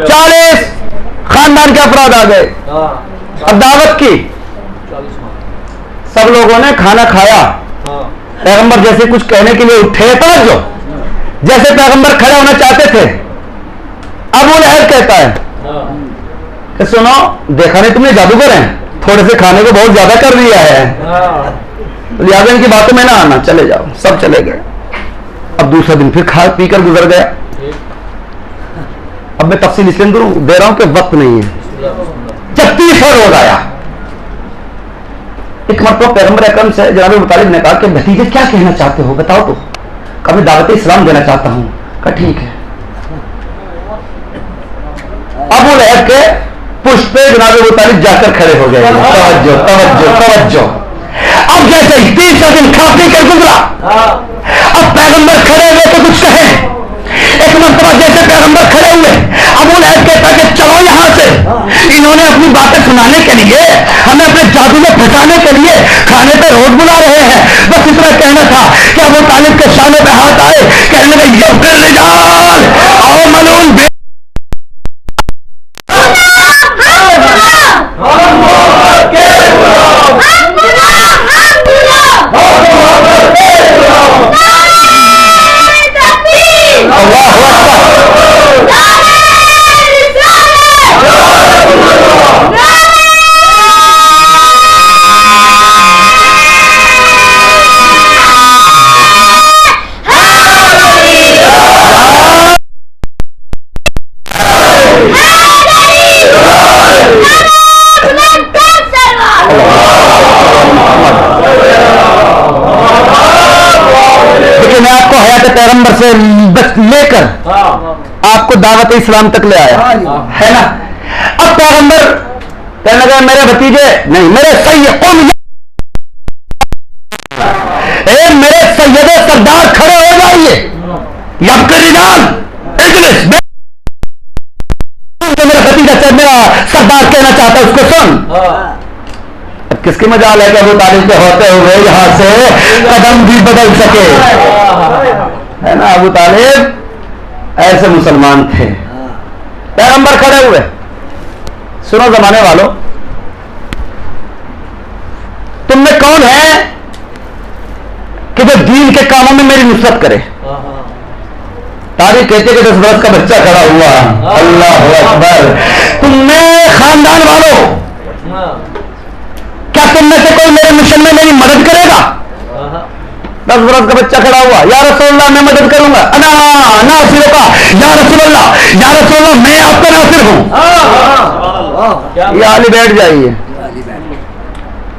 40 خاندان کے افراد آ گئے. اب دعوت کی، سب لوگوں نے کھانا کھایا. پیغمبر جیسے کچھ کہنے کے لیے اٹھے، توجہ، جیسے پیغمبر کھڑے ہونا چاہتے تھے، ابو لہب کہتا ہے کہ سنو، دیکھا نہیں تم نے جادوگر ہیں، تھوڑے سے کھانے کو بہت زیادہ کر دیا ہے، لہٰذا ان کی باتوں میں نہ آنا، چلے جاؤ. سب چلے گئے. اب دوسرا دن پھر کھا پی کر گزر گیا. اب میں تفصیل اس لیے دے رہا ہوں کہ وقت نہیں ہے. جب تیسرا روز آیا، ایک مرتبہ پیغمبر اکرم سے جناب ابو طالب نے کہا کہ بھتیجے کیا کہنا چاہتے ہو، بتاؤ تو. کبھی دعوت اسلام دینا چاہتا ہوں. کہا ٹھیک ہے. ابو لہب کے پشت پہ جناب ابو طالب جا کر کھڑے ہو گئے. توجہ. اب جیسے ہی تیسرا دن کھا پی کر گزرا، اب پیغمبر کھڑے ہوئے تو کچھ کہیں. ایک مرتبہ جیسے پیغمبر کھڑے ہوئے، ابو لہب کہتا کہ چلو یہاں سے. انہوں نے اپنی باتیں سنانے کے لیے، ہمیں اپنے جادو میں پھنسانے کے لیے کھانے پہ روز بلا رہے ہیں. بس اتنا کہنا تھا کہ ابو طالب کے شانے پہ ہاتھ آئے، کہنے لگے یبر رجال او ملعون بے. پیغمبر سے لے کر آپ کو دعوت اسلام تک لے آیا ہے نا. اب پیغمبر کہنے لگے میرے بھتیجے نہیں، میرے میرے سید سردار کھڑے ہو جائیے. میرا بھتیجا میرا سردار کہنا چاہتا ہے، اس کو سن. اب کس کی مجال ہے کہ ابو طالب کے ہوتے ہوئے یہاں سے قدم بھی بدل سکے، ہے نا. ابو طالب ایسے مسلمان تھے. پیغمبر کھڑے ہوئے. سنو زمانے والوں، تم میں کون ہے کہ جو دین کے کاموں میں میری نصرت کرے؟ تاریخ کہتے کہ 10 برس کا بچہ کھڑا ہوا. اللہ اکبر. تم میں خاندان والوں، کیا تم میں سے کوئی میرے مشن میں میری مدد کرے گا؟ 10 برس کا بچہ کھڑا ہوا. یا رسول اللہ میں مدد کروں گا. انا ناصر کا. یا رسول اللہ میں آپ کا ناصر ہوں. یا علی بیٹھ جائیے.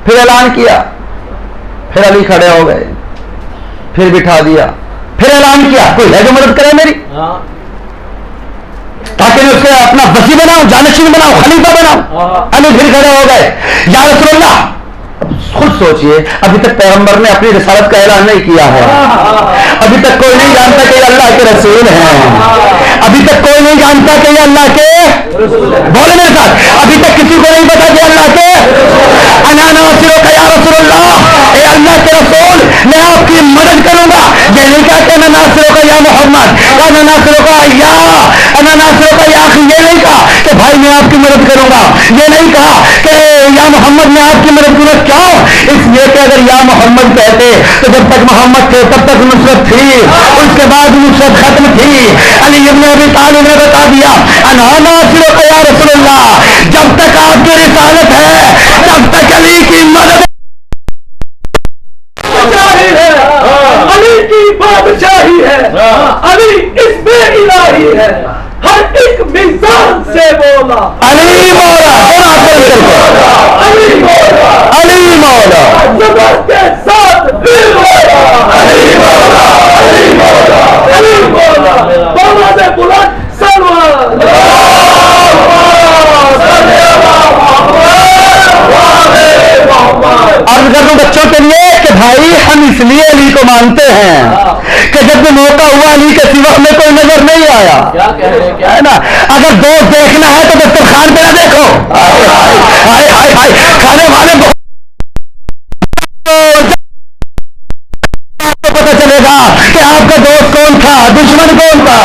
پھر اعلان کیا، پھر علی کھڑے ہو گئے، پھر بٹھا دیا، پھر اعلان کیا کوئی ہے جو مدد کرے میری، تاکہ میں اس سے اپنا وزیر بناؤں، جانشین بناؤں، خلیفہ بناؤں. علی پھر کھڑے ہو گئے. یا رسول اللہ. خود سوچئے، ابھی تک پیغمبر نے اپنی رسالت کا اعلان نہیں کیا ہے. ابھی تک کوئی نہیں جانتا کہ یہ اللہ کے رسول ہیں. ابھی تک کوئی نہیں جانتا کہ یہ اللہ کے بولے میرے ساتھ، ابھی تک کسی کو نہیں پتا کہ اللہ کے. انا ناصرک یا رسول اللہ، اے اللہ کے رسول میں آپ کی مدد کروں گا. یہ نہیں کہا کہ انا ناصرک یا محمد، انا ناصرک یا انا ناصرک یا اخی. یہ نہیں کہا کہ بھائی میں آپ کی مدد کروں گا. یہ نہیں کہا کہ یا محمد میں آپ کی مدد کروں. کیوں؟ اس لیے کہ اگر یا محمد کہتے تو جب تک محمد تھے تب تک نصرت تھی، اس کے بعد نصرت ختم تھی. علی ابن ابی طالب نے بتا دیا انا ناصرک یا رسول اللہ، جب تک آپ کی رسالت ہے تب تک علی کی مدد علی کی بادشاہی ہے. علی حزب الہی ہے، ہر ایک میزان سے بولا علی مولا، علی مولا، علی مولا، زبر کے ساتھ دل مولا، علی مولا، علی مولا، علی مولا، بابا بلند سلوان عرض کر دوں بچوں کے لیے کہ بھائی ہم اس لیے علی کو مانتے ہیں کہ جب بھی موقع ہوا علی کے سوا میں کوئی نظر نہیں آیا، ہے نا؟ اگر دوست دیکھنا ہے تو دسترخوان پہ نہ دیکھو، ہائے ہائے ہائے کھانے والے کو پتہ چلے گا کہ آپ کا دوست کون تھا، دشمن کون تھا،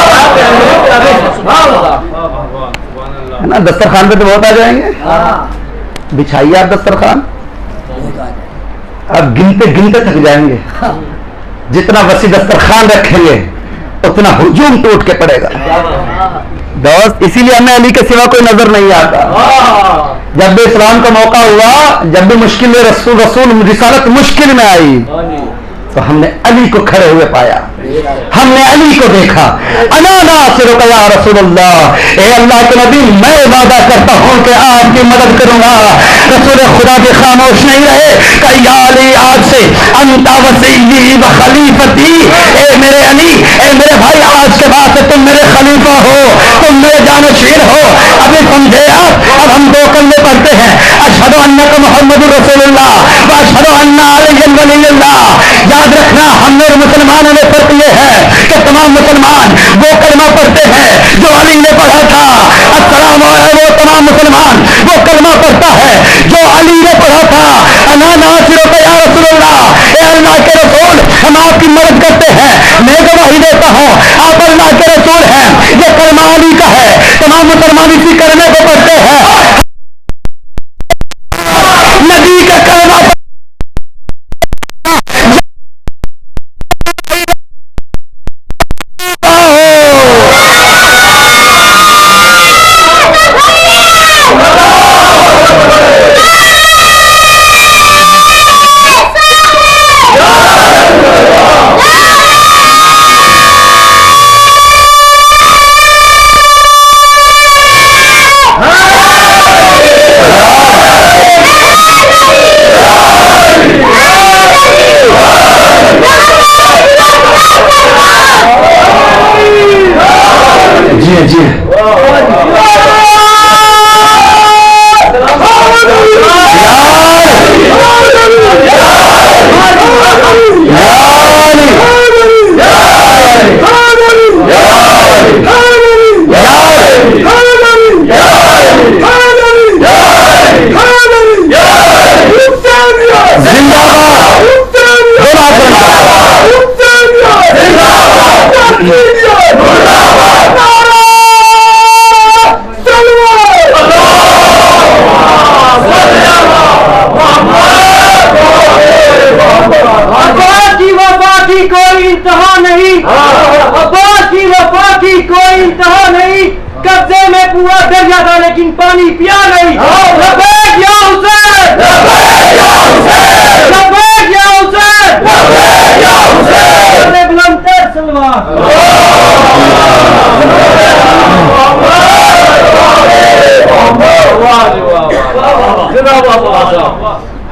ہے نا؟ دسترخوان پہ تو بہت آ جائیں گے، بچھائیے آپ دسترخوان، اب گنتے گنتے تھک جائیں گے، جتنا وسیع دسترخوان رکھیں گے اتنا ہجوم ٹوٹ کے پڑے گا دوست۔ اسی لیے ہمیں علی کے سوا کوئی نظر نہیں آتا۔ جب بھی اسلام کا موقع ہوا، جب بھی مشکل میں رسول رسالت مشکل میں آئی تو ہم نے علی کو کھڑے ہوئے پایا، ہم نے علی کو دیکھا، انا ناصرک یا رسول اللہ، اے اللہ کے نبی میں وعدہ کرتا ہوں کہ آپ کی مدد کروں گا۔ رسول خدا کے خاموش نہیں رہے کہ یا علی آج سے انت وصی و خلیفتی، اے میرے علی، اے میرے بھائی، آج کے بعد سے تم میرے خلیفہ ہو، تم میرے جانشین ہو۔ ابھی سمجھے آپ؟ اب ہم دو کلمے پڑھتے ہیں، اشہد انک محمد رسول اللہ و اشہد ان علی ولی اللہ۔ یاد رکھنا ہم اور مسلمانوں میں فرق یہ ہے کہ تمام مسلمان وہ کلمہ پڑھتے ہیں جو علی نے پڑھا تھا، السلام علیکم، وہ تمام مسلمان وہ کلمہ پڑھتا ہے جو علی نے پڑھا تھا، انا ناصرک یا رسول اللہ، اے اللہ کے رسول ہم آپ کی مدد کرتے ہیں۔ میں گواہی دیتا ہوں آپ اللہ کے رسول ہیں، یہ کلمہ علی کا ہے، تمام مسلمان اسی کلمے کو پڑھتے ہیں۔ نبی کا کلمہ کوئی انتہا نہیں، عباس کی وفا کی کوئی انتہا نہیں، قبضے میں پورا دریا تھا لیکن پانی پیا نہیں۔ لبیک یا حسین، لبیک یا حسین، لبیک یا حسین، لبیک یا حسین، بلند تر سلوات۔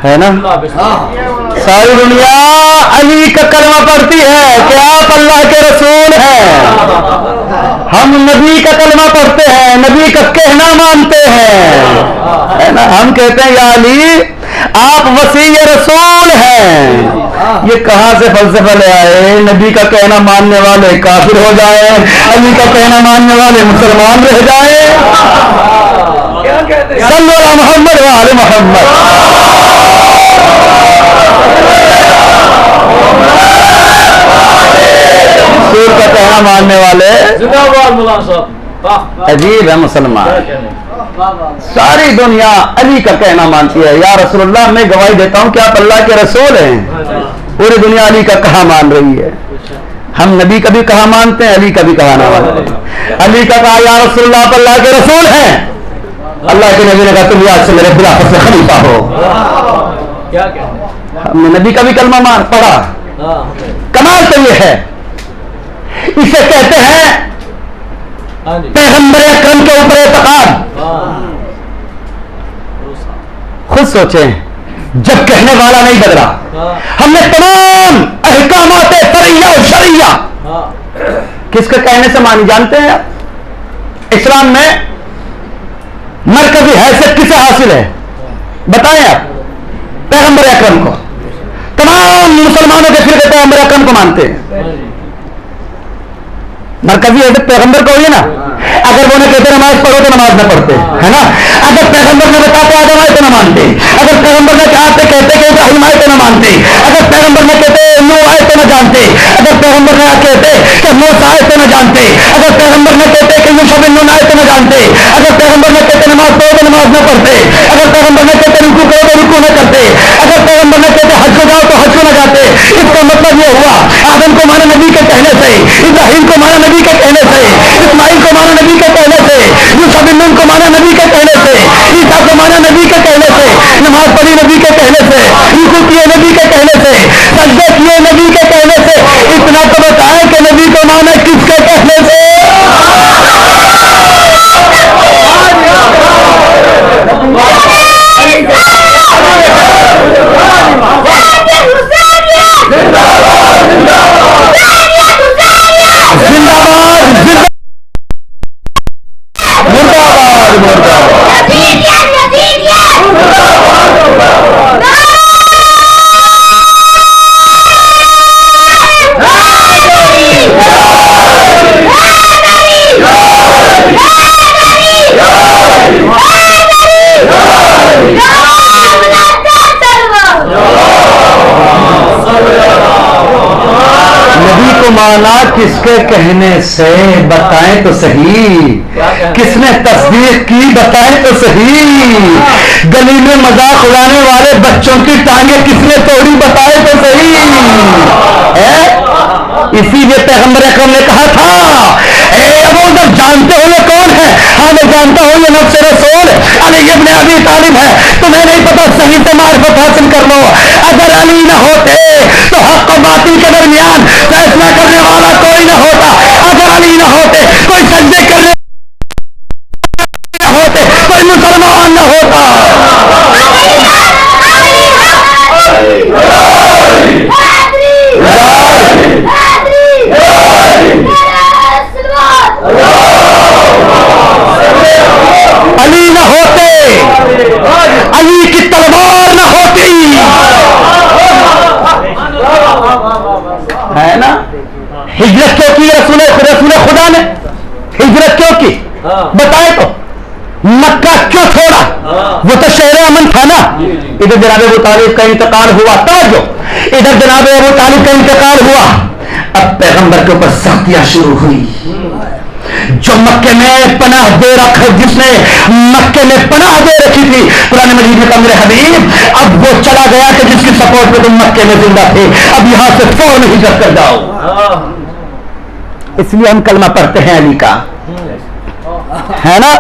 ہے نا؟ ساری دنیا علی کا کلمہ پڑھتی ہے کہ آپ اللہ کے رسول ہیں، ہم نبی کا کلمہ پڑھتے ہیں، نبی کا کہنا مانتے ہیں، ہے نا؟ ہم کہتے ہیں یا علی آپ وسیع رسول ہیں۔ یہ کہاں سے فلسفہ لے آئے؟ نبی کا کہنا ماننے والے کافر ہو جائے، علی کا کہنا ماننے والے مسلمان رہ جائے۔ صلو علی محمد و آل محمد۔ رسول کا کہنا ماننے والے عجیب ہے مسلمان، ساری دنیا علی کا کہنا مانتی ہے۔ یا رسول اللہ میں گواہی دیتا ہوں کہ آپ اللہ کے رسول ہیں، پوری دنیا علی کا کہا مان رہی ہے۔ ہم نبی کا بھی کہا مانتے ہیں، علی کا بھی کہا نہ مانتے ہیں۔ علی کا کہا یا رسول اللہ آپ اللہ کے رسول ہیں، اللہ کے نبی نے کہا تم آج سے میرے خلافت سے خلیفہ ہو۔ ہم نے نبی کا بھی کلمہ مان پڑھا۔ کمال تو یہ ہے، اسے کہتے ہیں پیغمبر اکرم کے اوپر اعتقاد. خود سوچیں جب کہنے والا نہیں بدلا, ہم نے تمام احکامات فرعیہ و شرعیہ کس کے کہنے سے مانی جانتے ہیں آپ؟ اسلام میں مرکزی حیثیت کسے حاصل ہے بتائیں آپ؟ پیغمبر اکرم کو. تمام مسلمانوں کے فرقے پیغمبر اکرم کو مانتے ہیں. مرکزی حیثیت پیغمبر کو ہوئی نا. اگر وہ نہ کہتے نماز پڑھو تو نماز نہ پڑھتے ہے نا. اگر پیغمبر نے بتاتے آدم آئے تو نہ مانتے. اگر پیغمبر نے کہا کہتے کہ ابراہیم آئے تو نہ مانتے. اگر پیغمبر نے کہتے نوح آئے تو نہ جانتے. اگر پیغمبر نے کہتے کہ موسیٰ آئے تو نہ جانتے. اگر پیغمبر نے کہتے کہ یوسف بن نون آئے تو نہ جانتے. اگر پیغمبر نے کہتے نماز پڑھو تو نماز نہ پڑھتے. اگر پیغمبر نے کہتے رکوع کرو تو رکوع نہ کرتے. اگر پیغمبر نے کہتے حج کو جاؤ تو حج کو نہ جاتے. اس کا مطلب یہ ہوا آدم کو مانا نبی کے کہنے سے, ابراہیم کو مانا نبی کے کہنے سے, اسماعیل کو مانا نبی کے کہنے سے, یوسف بن نون کو مانا نبی کے کہنے سے, عیسیٰ کو مانا نبی کے کہنے سے, نماز پڑھی نبی کے کہنے سے, رکوع کیے نبی کے کہنے سے, سجدے کیے نبی کے کہنے سے. اتنا تو بتائیں کہ نبی کو مانا کس کے کہنے سے؟ مانا کس کے کہنے سے بتائیں تو صحیح. کس نے تصدیق کی بتائیں تو صحیح. گلی میں مذاق اڑانے والے بچوں کی ٹانگیں کس نے توڑی بتائیں تو صحیح. اسی لیے پیغمبر اکرم نے کہا تھا اے ابو ذر جانتے ہو یہ کون ہے؟ ہاں میں جانتا ہوں یہ نفس رسول علی ابن ابی طالب ہے. تمہیں نہیں پتا صحیح سے معرفت حاصل کر لو. اگر علی نہ ہوتے تو حق و باطل کے درمیان فیصلہ کرنے والا کوئی نہ ہوتا. اگر علی نہ ہوتے کوئی سجدے کرنے نہ ہوتے, کوئی مسلمان نہ ہوتا. علی نہ ہوتے, علی کی تلوار نہ ہوتی, ہے نا. ہجرت کیوں کی رسول خدا نے؟ ہجرت کیوں کی بتائے تو. مکہ کیوں چھوڑا؟ وہ تو شہر امن تھا نا. ادھر جناب ابو طالب کا انتقال ہوا, توجہ, ادھر جناب ابو طالب کا انتقال ہوا. اب پیغمبر کے اوپر سختیاں شروع ہوئی. جو مکے میں پناہ دے رکھا, جس نے مکے میں پناہ دے رکھی تھی قرآن مجید میں, میرے حبیب اب وہ چلا گیا کہ جس کی سپورٹ پہ تم مکے میں زندہ تھے, اب یہاں سے فوراً ہجرت کر جاؤ. اس لیے ہم کلمہ پڑھتے ہیں علی کا, ہے نا.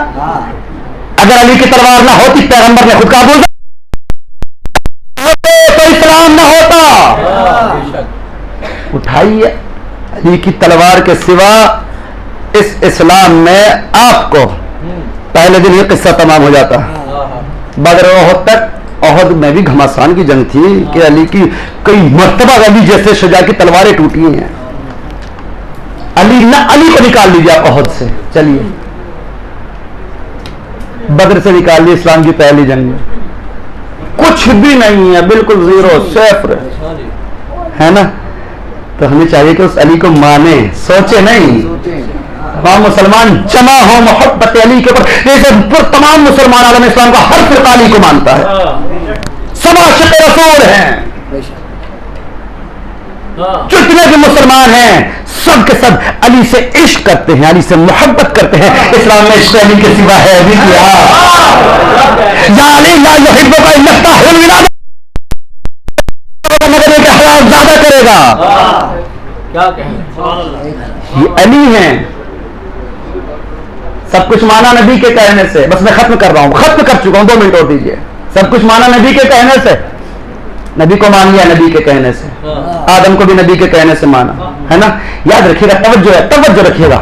اگر علی کی تلوار نہ ہوتی, پیغمبر نے خود کہا تو اسلام نہ ہوتا. اٹھائیے علی کی تلوار کے سوا اس اسلام میں آپ کو پہلے دن یہ قصہ تمام ہو جاتا. بدر احد تک, احد میں بھی گھمسان کی جنگ تھی کہ علی کی کئی مرتبہ علی جیسے شجاع کی تلواریں ٹوٹی ہیں. علی کو نکال لیجیے آپ احد سے, چلیے بدر سے نکال لیے, اسلام کی پہلی جنگ میں کچھ بھی نہیں ہے, بالکل زیرو, صفر, ہے نا. تو ہمیں چاہیے کہ اس علی کو مانے, سوچے نہیں. تمام مسلمان جمع ہو محبت علی کے اوپر, جیسے تمام مسلمان عالم اسلام کا ہر فرقہ علی کو مانتا ہے, سب عاشق رسول ہیں. جتنے بھی مسلمان ہیں سب کے سب علی سے عشق کرتے ہیں, علی سے محبت کرتے ہیں. اسلام میں عشق علی کے سوا ہے بھی کیا؟ یا علی لا یحبک الا اللہ الولاد, مگر یہ کہ حرام زیادہ کرے گا. یہ علی ہیں. سب کچھ مانا نبی کے کہنے سے. بس میں ختم کر رہا ہوں, ختم کر چکا ہوں, 2 منٹ اور دیجیے. سب کچھ مانا نبی کے کہنے سے. نبی کو مان لیا نبی کے کہنے سے, آدم کو بھی نبی کے کہنے سے مانا, ہے نا. یاد رکھیے گا, توجہ رکھیے گا,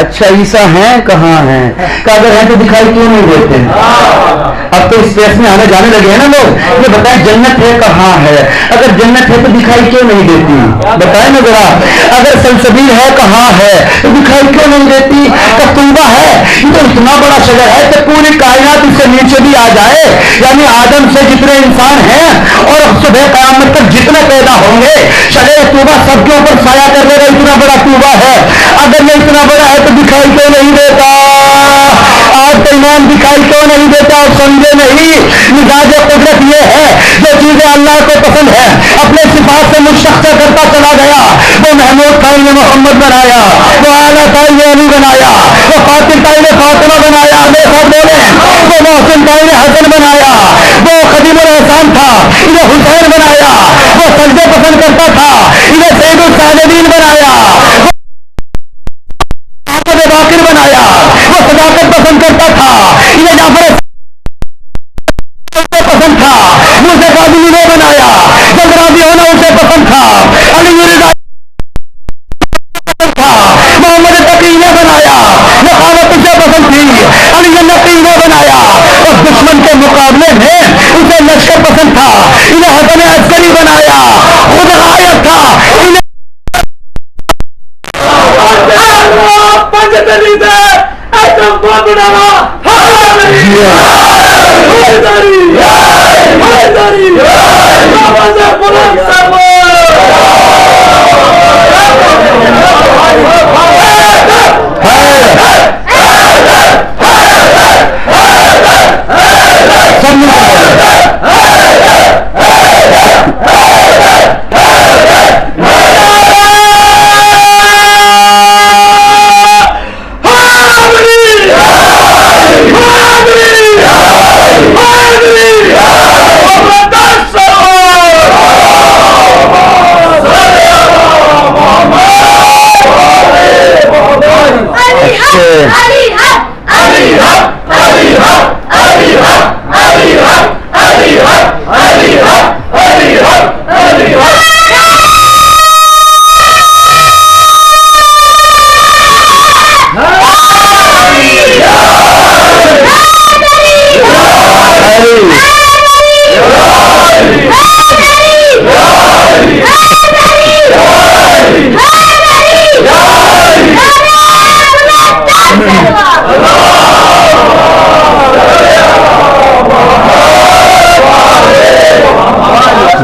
اچھا عیسیٰ ہیں کہاں ہیں؟ کہ اگر ہیں تو دکھائی کیوں نہیں دیتے؟ اب تو اسپیس میں آنے جانے لگے ہیں نا لوگ. یہ بتائیں جنت ہے کہاں ہے؟ اگر جنت ہے تو دکھائی کیوں نہیں دیتی؟ بتائیں نا ذرا. اگر سلسبیل ہے کہاں ہے تو دکھائی کیوں نہیں دیتی؟ کتوبہ ہے یہ تو اتنا بڑا شجر ہے کہ پوری کائنات اس سے نیچے بھی آ جائے. یعنی آدم سے جتنے انسان ہیں اور صبح قیامت تک جتنے پیدا ہوں گے شجر طوبہ سب کے اوپر سایہ کر لے گا. اتنا بڑا طوبہ ہے. اگر یہ اتنا بڑا ہے تو دکھائی کیوں نہیں دیتا؟ آج تو ایمان دکھائی کیوں نہیں دیتا؟ اور سمجھے نہیں. مزاج قدرت یہ ہے جو چیزیں اللہ کو پسند ہے اپنے صفات سے مشتق کرتا چلا گیا. وہ محمود بھائی نے محمد بنایا, وہ اعلیٰ بھائی نے علی بنایا, وہ فاطمہ بھائی نے فاطمہ بنایا, وہ محسن بھائی نے حسن بنایا, وہ خدیم الاحسان تھا انہیں حسین بنایا, وہ سجدے پسند کرتا تھا انہیں سید الساجدین بنایا, باقر بنایا, وہ صداقت پسند کرتا تھا انہیں جعفر پسند تھا, موسیٰ قاضمی نے بنایا, جب راضی ہونا اسے پسند تھا, علی مرزا پسند تھا, محمد تقی نے بنایا, لخاوت اسے پسند تھی, علی نقی نے بنایا, اور دشمن کے مقابلے میں اسے لشکر پسند تھا انہیں حسن عسکری بنایا, خود غائب تھا انہیں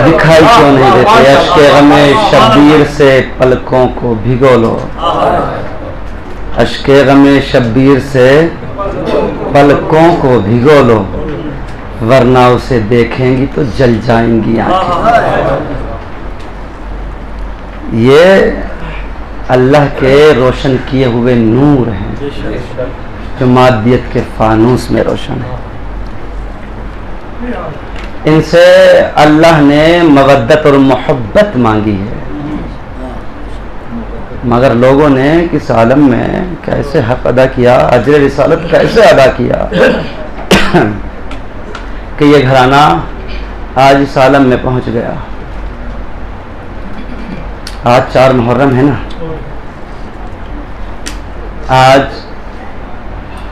دکھائی کیوں نہیں دیتے؟ اشک غم شبیر سے پلکوں کو بھگو لو, اشک غم شبیر سے پلکوں کو بھگو لو, ورنہ اسے دیکھیں گی تو جل جائیں گی آنکھیں. یہ اللہ کے روشن کیے ہوئے نور ہیں جو مادیت کے فانوس میں روشن ہے. ان سے اللہ نے مودت اور محبت مانگی ہے, مگر لوگوں نے کس عالم میں کیسے حق ادا کیا, اجر رسالت کیسے ادا کیا کہ یہ گھرانہ آج اس عالم میں پہنچ گیا. آج 4 محرم ہے نا, آج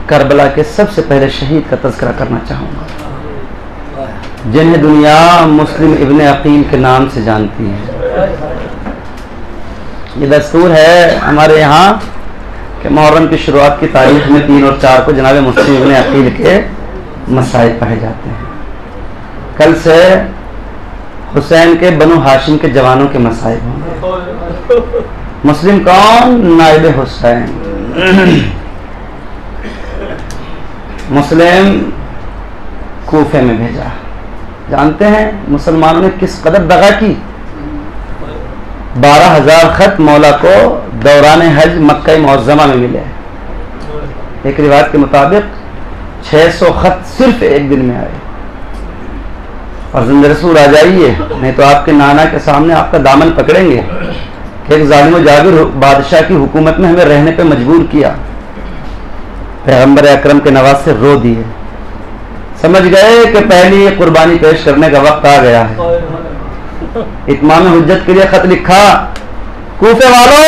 کربلا کے سب سے پہلے شہید کا تذکرہ کرنا چاہوں گا جنہیں دنیا مسلم ابن عقیل کے نام سے جانتی ہے. یہ دستور ہے ہمارے یہاں کہ محرم کی شروعات کی تاریخ میں 3 اور 4 کو جناب مسلم ابن عقیل کے مسائل پڑھے جاتے ہیں. کل سے حسین کے بنو ہاشم کے جوانوں کے مسائل ہوں گے. مسلم کون؟ نائب حسین. مسلم کوفے میں بھیجا. جانتے ہیں مسلمانوں نے کس قدر دغا کی؟ 12,000 خط مولا کو دوران حج مکہ معظمہ میں ملے. ایک روایت کے مطابق 600 خط صرف ایک دن میں آئے. اور زندہ رسول آ جائیے, نہیں تو آپ کے نانا کے سامنے آپ کا دامن پکڑیں گے کہ ایک ظالم و جابر بادشاہ کی حکومت میں ہمیں رہنے پہ مجبور کیا. پیغمبر اکرم کے نواز سے رو دیے. سمجھ گئے کہ پہلی قربانی پیش کرنے کا وقت آ گیا ہے. اتمام حجت کے لیے خط لکھا, کوفے والوں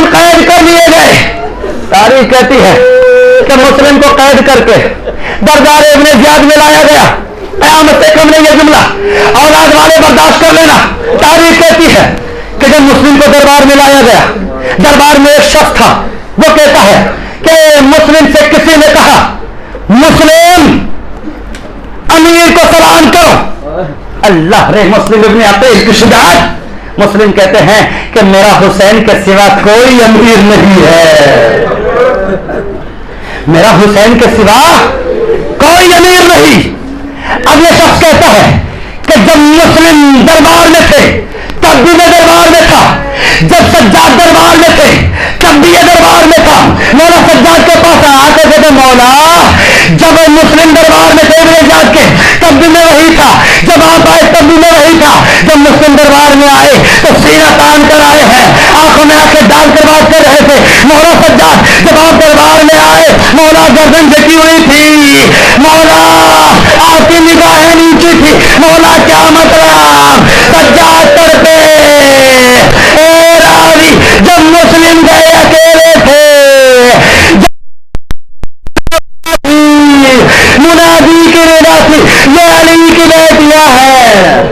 مسلم قید کر لیے گئے. تاریخ کہتی ہے کہ مسلم کو قید کر کے دربار ابن زیاد میں لایا گیا. قیامت تک ہم نے یہ جملہ اولاد والے برداشت کر لینا. تاریخ کہتی ہے کہ جب مسلم کو دربار میں لایا گیا, دربار میں ایک شخص تھا, وہ کہتا ہے کہ مسلم سے کسی نے کہا مسلم امیر کو سلام کرو. اللہ رے مسلم ابن عقیل کی شجاعت. مسلم کہتے ہیں کہ میرا حسین کے سوا کوئی امیر نہیں ہے, میرا حسین کے سوا کوئی امیر نہیں. اب یہ شخص کہتا ہے کہ جب مسلم دربار میں تھے تب بھی میں دربار میں تھا, جب سجاد دربار میں تھے تب بھی یہ دربار میں تھا. مولا سجاد کے پاس آ کے کہتے مولا جب مسلم دربار میں تھے ابن زیاد کے تب بھی میں وہی تھا, جب آپ آئے تب بھی میں وہی تھا. جب مسلم دربار میں آئے تو سینہ تان کر آئے ہیں, آنکھوں میں آنکھیں ڈال کر بات کر رہے تھے. مولا سجاد جب آپ دربار میں آئے مولا گردن جھکی ہوئی تھی, مولا آپ کی نگاہیں نیچی تھی, مولا کیا مطلب. سجاد تڑپے اے راوی جب مسلم گئے اکیلے تھے, منادی کی ندا تھی یہ علی کی بیٹیاں ہیں.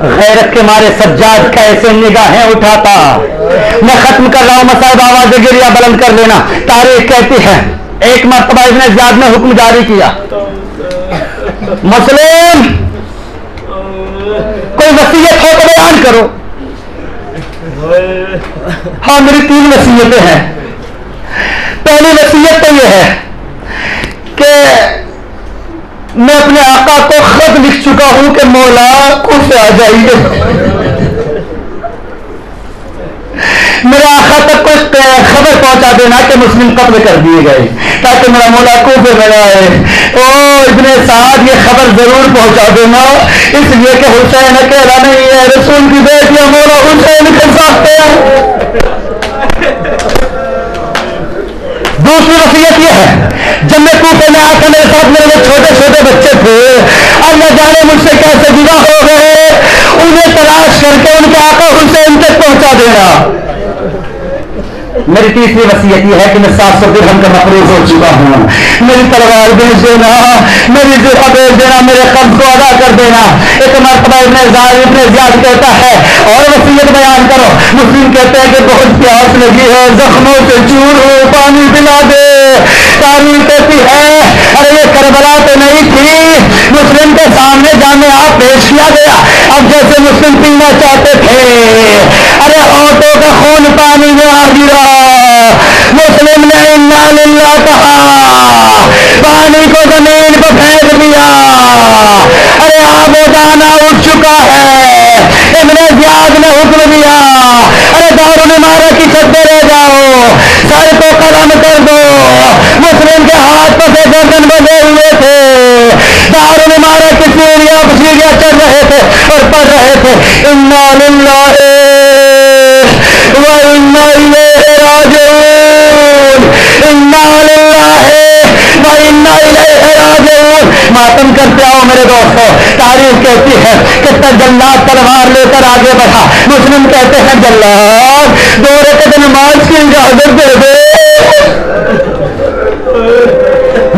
غیرت کے مارے سجاد کیسے نگاہیں اٹھاتا. میں ختم کر رہا ہوں, مصائب آواز گریہ بلند کر لینا. تاریخ کہتی ہے ایک مرتبہ ابن زیاد نے حکم جاری کیا مسلم کوئی وصیت ہو تو بیان کرو. ہاں میری 3 وصیتیں ہیں. پہلی وصیت تو یہ ہے کہ میں اپنے آقا کو خط لکھ چکا ہوں کہ مولا خوش آ جائیے, میرے آقا تک کوئی خبر پہنچا دینا کہ مسلم قتل کر دیے گئے تاکہ میرا مولا کوفے میں آئے. او ابن سعد یہ خبر ضرور پہنچا دینا, اس لیے کہ حسین اکیلا نہیں ہے, رسول کی بیٹیاں مولا حسین کے ساتھ ہیں. دوسری وصیت یہ ہے جب میں کوفے میں آتا میرے ساتھ میرے چھوٹے چھوٹے بچے تھے اور نہ جانے مجھ سے کیسے جدا ہو گئے, انہیں تلاش کر کے ان کے آقا حسین تک پہنچا دینا. میری تیسری وصیت یہ ہے کہ میں 700 درہم کا مقروض ہو چکا ہوں, میری تلوار بیچ دینا, میری زرہ بیچ دینا, میرے قرض کو ادا کر دینا. ایک مرتبہ ابن زیاد کہتا ہے اور وصیت بیان کرو. مسلم کہتے ہیں کہ بہت پیاس لگی ہے, زخموں سے چور ہو, پانی پلا دے. تاریخ کہتی ہے ارے یہ کربلا تو نہیں تھی, مسلم کے سامنے جامع آپ پیش کیا گیا. اب جیسے مسلم پینا چاہتے تھے, ارے ہونٹوں کا خون پانی میں آ گرا, مسلم نے انا للہ کہا, پانی کو زمین کو پھینک دیا. ارے آب و دانا اٹھ چکا ہے. ابن زیاد نے حکم دیا ارے دارالعمارہ کی چھت پہ رہ جاؤ, سر کو قلم کر دو. مسلم کے ہاتھ سے گردن بندھے ہوئے تھے, دارالعمارہ کی سیڑھیاں چڑھ رہے تھے اور پڑھ رہے تھے انا للہ وَإِنَّا إِلَيْهِ رَاجِعُونَ, اِنَّا لِلَّهِ وَإِنَّا إِلَيْهِ رَاجِعُونَ. ماتم کرتے آؤ میرے دوستو. تاریخ کہتی ہے کہ جلاد تلوار لے کر آگے بڑھا. مسلم کہتے ہیں جلاد 2 رکعت نماز کی اجازت دے دے.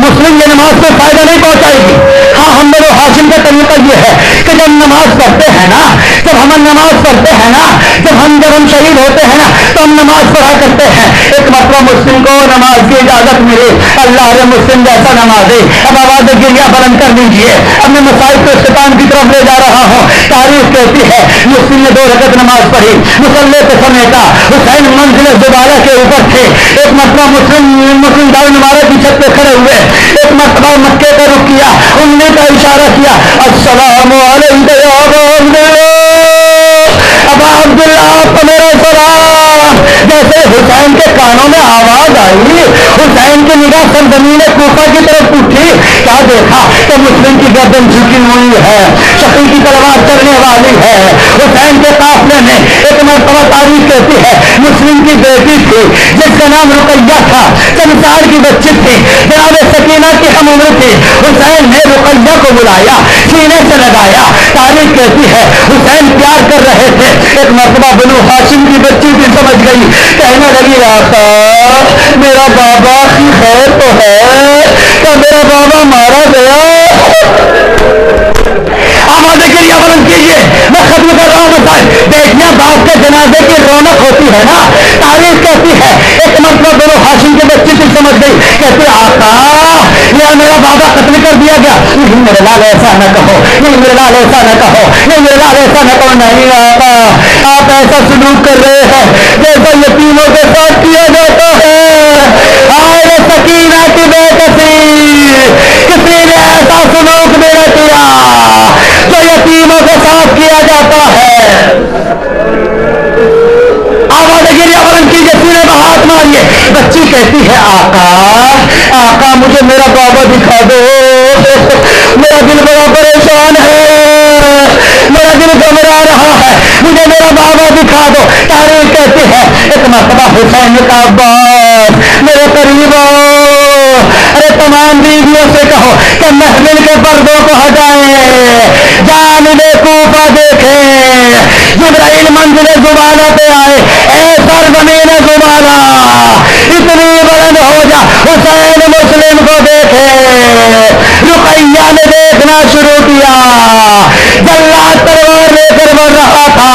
مسلم یہ نماز کو فائدہ نہیں پہنچائے گی. ہاں ہم بنو ہاشم کا طریقہ یہ ہے کہ جب نماز پڑھتے ہیں نا, جب ہم نماز پڑھتے ہیں نا, جب ہم شہید ہوتے ہیں نا تو ہم نماز پڑھا کرتے ہیں. ایک مرتبہ مسلم کو نماز کی اجازت ملی. اللہ نے مسلم جیسا نمازی. اب آواز گریہ بلند کر دیجیے, اب میں مسائل کو اختتام کی طرف لے جا رہا ہوں. تاریخ کہتی ہے مسلم نے 2 رکعت نماز پڑھی, مسلح پہ سمیٹا. حسین منزل دوبارہ کے اوپر تھے. ایک مرتبہ مسلم دارالعمارہ کی چھت پہ کھڑے ہوئے. ایک مرتبہ مکے کا رخ کیا, انگلی کا اشارہ کیا, السلام علیکم یا ابا عبداللہ, آپ کو میرا سلام. جیسے حسین کے کانوں میں آواز آئی, حسین کی نگاہ سرزمین کوفہ کی طرف اٹھی. کیا دیکھا کہ مسلم کی گردن جھکی ہوئی ہے, شقی کی تلوار چلنے والی ہے. حسین کے قافلے میں ایک مرتبہ تاریخ کہتی ہے مسلم کی بیٹی تھی جس کا نام رقیہ تھا, 3 سال کی بچی تھی. جناب سکینہ کی کم عمر تھی حسین نے رقیہ کو بلایا سینے سے لگایا تاریخ کہتی ہے حسین پیار کر رہے تھے ایک مرتبہ بنو ہاشم کی بچی بھی سمجھ گئی کہنے لگی آقا میرا بابا کی خیر تو ہے کہ میرا بابا مارا گیا آوازیں کریے بلند کیجیے میں ختم کر رہا ہوں مسائل بیٹیاں باپ کے جنازے کی رونق ہوتی ہے نا تاریخ کہتی ہے ایک مرتبہ بنو ہاشم کی بچی بھی سمجھ گئی کہتی آقا یا میرا بابا قتل کر دیا گیا نہیں میرے لال ایسا نہ کہو نہیں میرے لال ایسا نہ کہو نہیں میرے لال ایسا نہ کہو نہیں آقا آپ ایسا سلوک کر رہے ہیں جیسا یتیموں کے ساتھ کیا جاتا ہے آئے سکینہ کی بے کسی کسی نے ایسا سلوک میرا کیا جو یتیموں کے ساتھ کیا جاتا ہے آواز گریہ بلند کیجیے سینے پر ہاتھ ماریے بچی کہتی ہے آقا آقا مجھے میرا بابا دکھا دو میرا دل بڑا پریشان ہے میرا دل گھبرا رہا ہے مجھے میرا بابا دکھا دو تاریخ کہتی ہے ایک مرتبہ حسین کا عباس میرے قریب آؤ ارے تمام بیویوں سے کہو کہ محفل کے پردوں کو ہٹائیں جانب کوفہ دیکھیں جبرائیل منزل زبانہ پہ آئے اے سرزمین زبانہ اتنی بلند ہو جا حسین مسلم کو دیکھے رقیہ نے دیکھنا شروع کیا جلاد تلوار لے کر بڑھ رہا تھا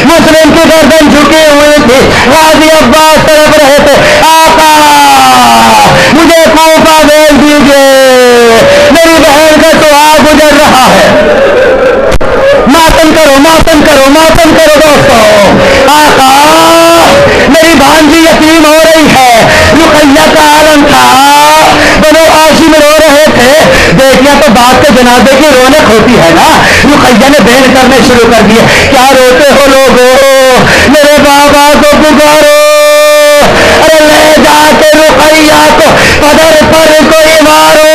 مسلم کی گردن جھکی ہوئی تھی غازی عباس طرف رہے تھے آقا مجھے کوفہ بھیج دیجیے میری بہن کا سہاگ گزر رہا ہے ماتم کرو ماتم کرو ماتم کرو دوستو آقا میری بھانجی یتیم ہو رہی ہے رقیہ کا عالم تھا بنو ہاشم رو رہے تھے بیٹیاں تو باپ کے جنازے کی رونق ہوتی ہے نا رقیہ نے بین کرنے شروع کر دیے کیا روتے ہو لوگوں میرے بابا کو پکارو ارے لے جا کے رقیہ کو قدر پر کوئی مارو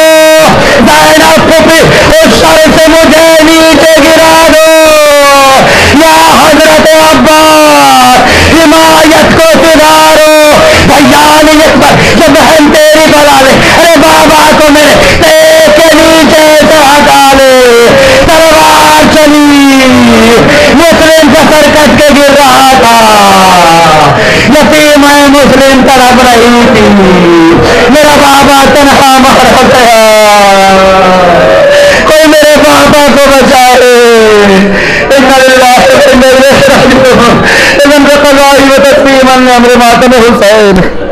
زینب پھپھی اس سر سے مجھے نیچے گرا دو یا حضرت عباس حمایت کو سدھارو بھیانیت پر یہ بہن تیری بلا لے ارے بابا کو میرے پیٹ کے نیچے سے ہٹا لے تلوار چلی مسلم کا سر کٹ کے گر رہا تھا یتیم مسلم طرف رہی تھی میرا بابا تنہا محرم ہے کوئی میرے بابا کو بچائے تسلیم امر ماتم حسین